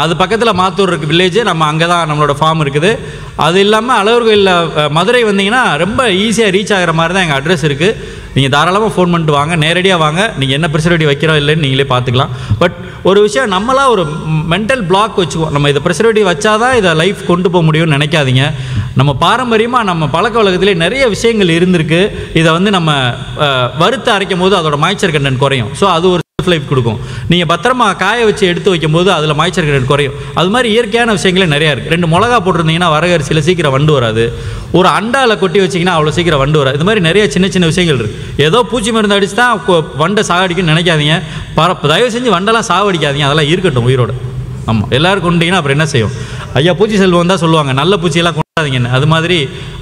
அது பக்கத்தில் மாத்தூர் இருக்குது வில்லேஜ், நம்ம அங்கே தான் நம்மளோட ஃபார்ம் இருக்குது. அது இல்லாமல் அழகர் கோயிலில் மதுரை வந்தீங்கன்னா ரொம்ப ஈஸியாக ரீச் ஆகிற மாதிரி தான் எங்கள் அட்ரஸ் இருக்குது. நீங்கள் தாராளமாக ஃபோன் பண்ணிட்டு வாங்க, நேரடியாக வாங்க. நீங்கள் என்ன ப்ரிசர்வேட்டிவ் வைக்கிறோம் இல்லைன்னு நீங்களே பார்த்துக்கலாம். பட் ஒரு விஷயம், நம்மளாம் ஒரு மென்டல் பிளாக் வச்சுக்குவோம், நம்ம இதை ப்ரிசர்வேட்டிவ் வச்சா தான் இதை லைஃப் கொண்டு போக முடியும்னு நினைக்காதீங்க. நம்ம பாரம்பரியமாக நம்ம பழக்க வழக்கத்திலே நிறைய விஷயங்கள் இருந்திருக்கு. இதை வந்து நம்ம வறுத்து அரைக்கும் போது அதோட மாய்ச்சர் கண்டென்ட் குறையும். ஸோ அது ஒரு லைஃப் கொடுக்கும். நீங்கள் பத்திரமா காய வச்சு எடுத்து வைக்கும்போது அதில் மாய்ச்சர் கண்டென்ட் குறையும். அது மாதிரி இயற்கையான விஷயங்களே நிறையா இருக்குது. 2 மிளகா போட்டிருந்தீங்கன்னா வரகரிசியில் சீக்கிரம் வண்டு வராது. ஒரு அண்டாவில் கொட்டி வச்சிங்கன்னா அவ்வளோ சீக்கிரம் வண்டு வராது. இது மாதிரி நிறைய சின்ன சின்ன விஷயங்கள் இருக்குது. ஏதோ பூச்சி மருந்து அடிச்சு தான் வண்டை சாகடிக்குன்னு நினைக்காதீங்க. தயவு செஞ்சு வண்டெல்லாம் சாவடிக்காதீங்க, அதெல்லாம் இருக்கட்டும் உயிரோடு. ஆமாம், எல்லோரும் கொண்டீங்கன்னா அப்புறம் என்ன செய்யும்? ஐயா பூச்சி செல்வம் தான் சொல்லுவாங்க, நல்ல பூச்சியெல்லாம் கொண்டாதீங்கன்னு. அது மாதிரி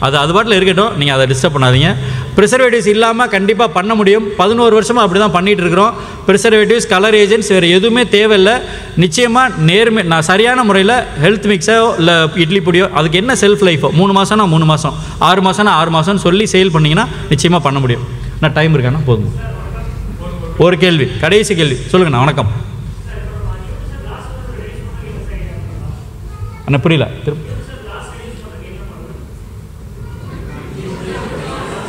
அது பாட்டில் இருக்கட்டும், நீங்கள் அதை டிஸ்டர்ப் பண்ணாதீங்க. ப்ரிசர்வேட்டிவ்ஸ் இல்லாமல் கண்டிப்பாக பண்ண முடியும். 11 வருஷமாக அப்படி தான் பண்ணிகிட்டு இருக்கிறோம். ப்ரிசர்வேட்டிவ்ஸ், கலர் ஏஜென்ட்ஸ் வேறு எதுவுமே தேவையில்லை. நிச்சயமாக நான் சரியான முறையில் ஹெல்த் மிக்ஸோ இல்லை இட்லி பொடியோ, அதுக்கு என்ன செல்ஃப் லைஃபோ 3 மாதம்னா 3 மாதம், 6 மாதம்னா 6 மாதம்னு சொல்லி சேல் பண்ணிங்கன்னா நிச்சயமாக பண்ண முடியும். நான் டைம் இருக்கானா? போதும். ஒரு கேள்வி, கடைசி கேள்வி சொல்லுங்கண்ணா. வணக்கம் அண்ணா, புரியல.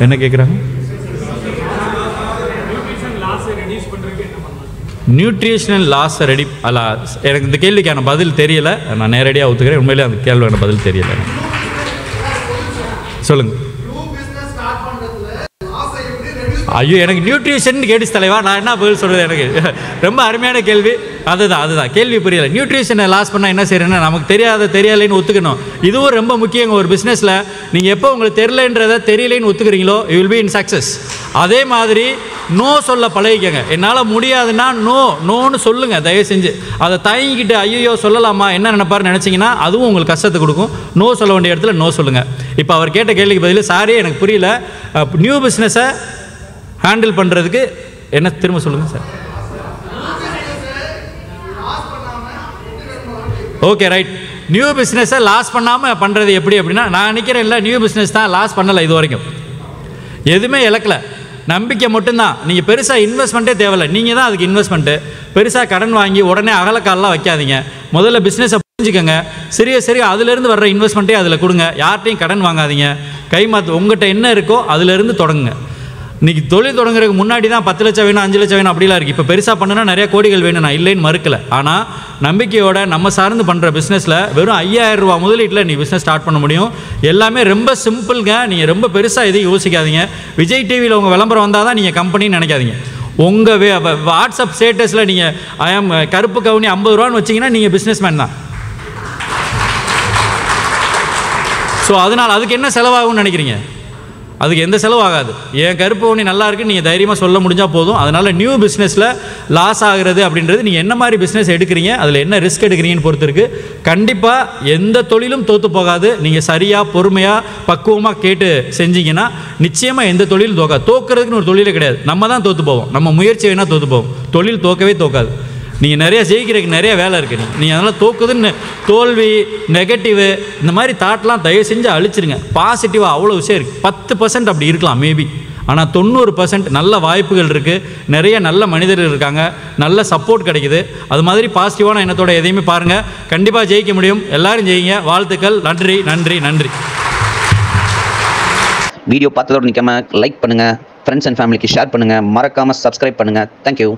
என்ன கேட்குறாங்க? நியூட்ரிஷனல் லாஸ் ரெடி அல்ல, எனக்கு இந்த கேள்விக்கான பதில் தெரியல. நான் நேரடியாக ஒத்துக்கிறேன், உண்மையிலே அந்த கேள்விக்கான பதில் தெரியல. சொல்லுங்கள். ஐயோ, எனக்கு நியூட்ரிஷன் கேட்டுச்சு தலைவா, நான் என்ன பதில் சொல்கிறது? எனக்கு ரொம்ப அருமையான கேள்வி. அதுதான் கேள்வி புரியலை. நியூட்ரிஷனை லாஸ் பண்ணால் என்ன செய்யறேன்னா, நமக்கு தெரியலைன்னு ஒத்துக்கணும். இதுவும் ரொம்ப முக்கியங்க ஒரு பிஸ்னஸில். நீங்கள் எப்போ உங்களுக்கு தெரியலைன்னு ஒத்துக்கிறீங்களோ you will be in success. அதே மாதிரி நோ சொல்ல பழகிக்கங்க. என்னால் முடியாதுன்னா நோன்னு சொல்லுங்கள் தயவு செஞ்சு. அதை தயங்கிக்கிட்டு ஐயோ சொல்லலாமா என்ன நினைப்பாருன்னு நினச்சிங்கன்னா அதுவும் உங்களுக்கு கஷ்டத்தை கொடுக்கும். நோ சொல்ல வேண்டிய இடத்துல நோ சொல்லுங்கள். இப்போ அவர் கேட்ட கேள்விக்கு பதில், சாரி எனக்கு புரியல, நியூ பிஸ்னஸை ஹேண்டில் பண்ணுறதுக்கு என்ன திரும்ப சொல்லுங்கள் சார். Okay, right. நியூ பிஸ்னஸை லாஸ் பண்ணாமல் பண்ணுறது எப்படி அப்படின்னா, நான் நினைக்கிறேன் இல்லை, நியூ பிஸ்னஸ் தான் லாஸ் பண்ணலை இது வரைக்கும், எதுவுமே இழக்கலை. நம்பிக்கை மட்டும்தான். நீங்கள் பெருசாக இன்வெஸ்ட்மெண்ட்டே தேவையில்லை, நீங்கள் தான் அதுக்கு இன்வெஸ்ட்மெண்ட்டு. பெருசாக கடன் வாங்கி உடனே அகலக்காலெலாம் வைக்காதீங்க. முதல்ல பிஸ்னஸை புரிஞ்சுக்கங்க. சரி அதுலேருந்து வர்ற இன்வெஸ்ட்மெண்ட்டே அதில் கொடுங்க. யார்ட்டையும் கடன் வாங்காதீங்க. உங்கள்கிட்ட என்ன இருக்கோ அதுலேருந்து தொடங்குங்க. இன்றைக்கி தொழில் தொடங்குறதுக்கு முன்னாடி தான் 10 லட்சம் வேணும் 5 லட்சம் வேணும் அப்படிலாம் இருக்குது. இப்போ பெருசாக பண்ணுன்னா நிறைய கோடிகள் வேணும், நான் இல்லைன்னு மறுக்கலை. ஆனால் நம்பிக்கையோட நம்ம சார்ந்து பண்ணுற பிஸ்னஸில் வெறும் 5000 ரூபா முதலீட்டில் நீ பிஸ்னஸ் ஸ்டார்ட் பண்ண முடியும். எல்லாமே ரொம்ப சிம்பிள்ங்க. நீங்கள் ரொம்ப பெருசாக எதையும் யோசிக்காதீங்க. விஜய் டிவியில் உங்கள் விளம்பரம் வந்தால் தான் நீங்கள் கம்பெனின்னு நினைக்காதீங்க. உங்கள் வாட்ஸ்அப் ஸ்டேட்டஸில் நீங்கள் கருப்பு கவுனி 50 ரூபான்னு வச்சிங்கன்னா நீங்கள் பிஸ்னஸ் மேன் தான். ஸோ அதனால் அதுக்கு என்ன செலவாகும்னு நினைக்கிறீங்க? அதுக்கு எந்த செலவு ஆகாது. என் கருப்பு கவுனி நல்லா இருக்குன்னு நீங்கள் தைரியமாக சொல்ல முடிஞ்சால் போதும். அதனால் நியூ பிஸ்னஸில் லாஸ் ஆகிறது அப்படின்றது நீங்கள் என்ன மாதிரி பிஸ்னஸ் எடுக்கிறீங்க, அதில் என்ன ரிஸ்க் எடுக்கிறீங்கன்னு பொறுத்து இருக்குது. கண்டிப்பாக எந்த தொழிலும் தோற்று போகாது. நீங்கள் சரியாக பொறுமையாக பக்குவமாக கேட்டு செஞ்சீங்கன்னா நிச்சயமாக எந்த தொழிலும் தோக்காது. தோக்கிறதுக்குன்னு ஒரு தொழிலே கிடையாது. நம்ம தான் தோற்று போவோம். நம்ம முயற்சி வேணால் தோற்று போவோம். தொழில் தோக்கவே தோக்காது. நீங்கள் நிறைய ஜெயிக்கிறதுக்கு நிறைய வேலை இருக்குது. நீங்கள் அதனால் தோக்குதுன்னு தோல்வி நெகட்டிவு இந்த மாதிரி தாட்லாம் தயவு செஞ்சு அழிச்சிருங்க. பாசிட்டிவாக அவ்வளோ விஷயம் இருக்குது. 10% அப்படி இருக்கலாம் மேபி, ஆனால் 90% நல்ல வாய்ப்புகள் இருக்குது. நிறைய நல்ல மனிதர்கள் இருக்காங்க, நல்ல சப்போர்ட் கிடைக்குது. அது மாதிரி பாசிட்டிவான எண்ணத்தோட எதையுமே பாருங்கள், கண்டிப்பாக ஜெயிக்க முடியும். எல்லாரும் ஜெயிங்க. வாழ்த்துக்கள். நன்றி நன்றி நன்றி. வீடியோ பார்த்ததோடு நிற்காம லைக் பண்ணுங்கள், ஃப்ரெண்ட்ஸ் அண்ட் ஃபேமிலிக்கு ஷேர் பண்ணுங்கள், மறக்காமல் சப்ஸ்கிரைப் பண்ணுங்கள். தேங்க்யூ.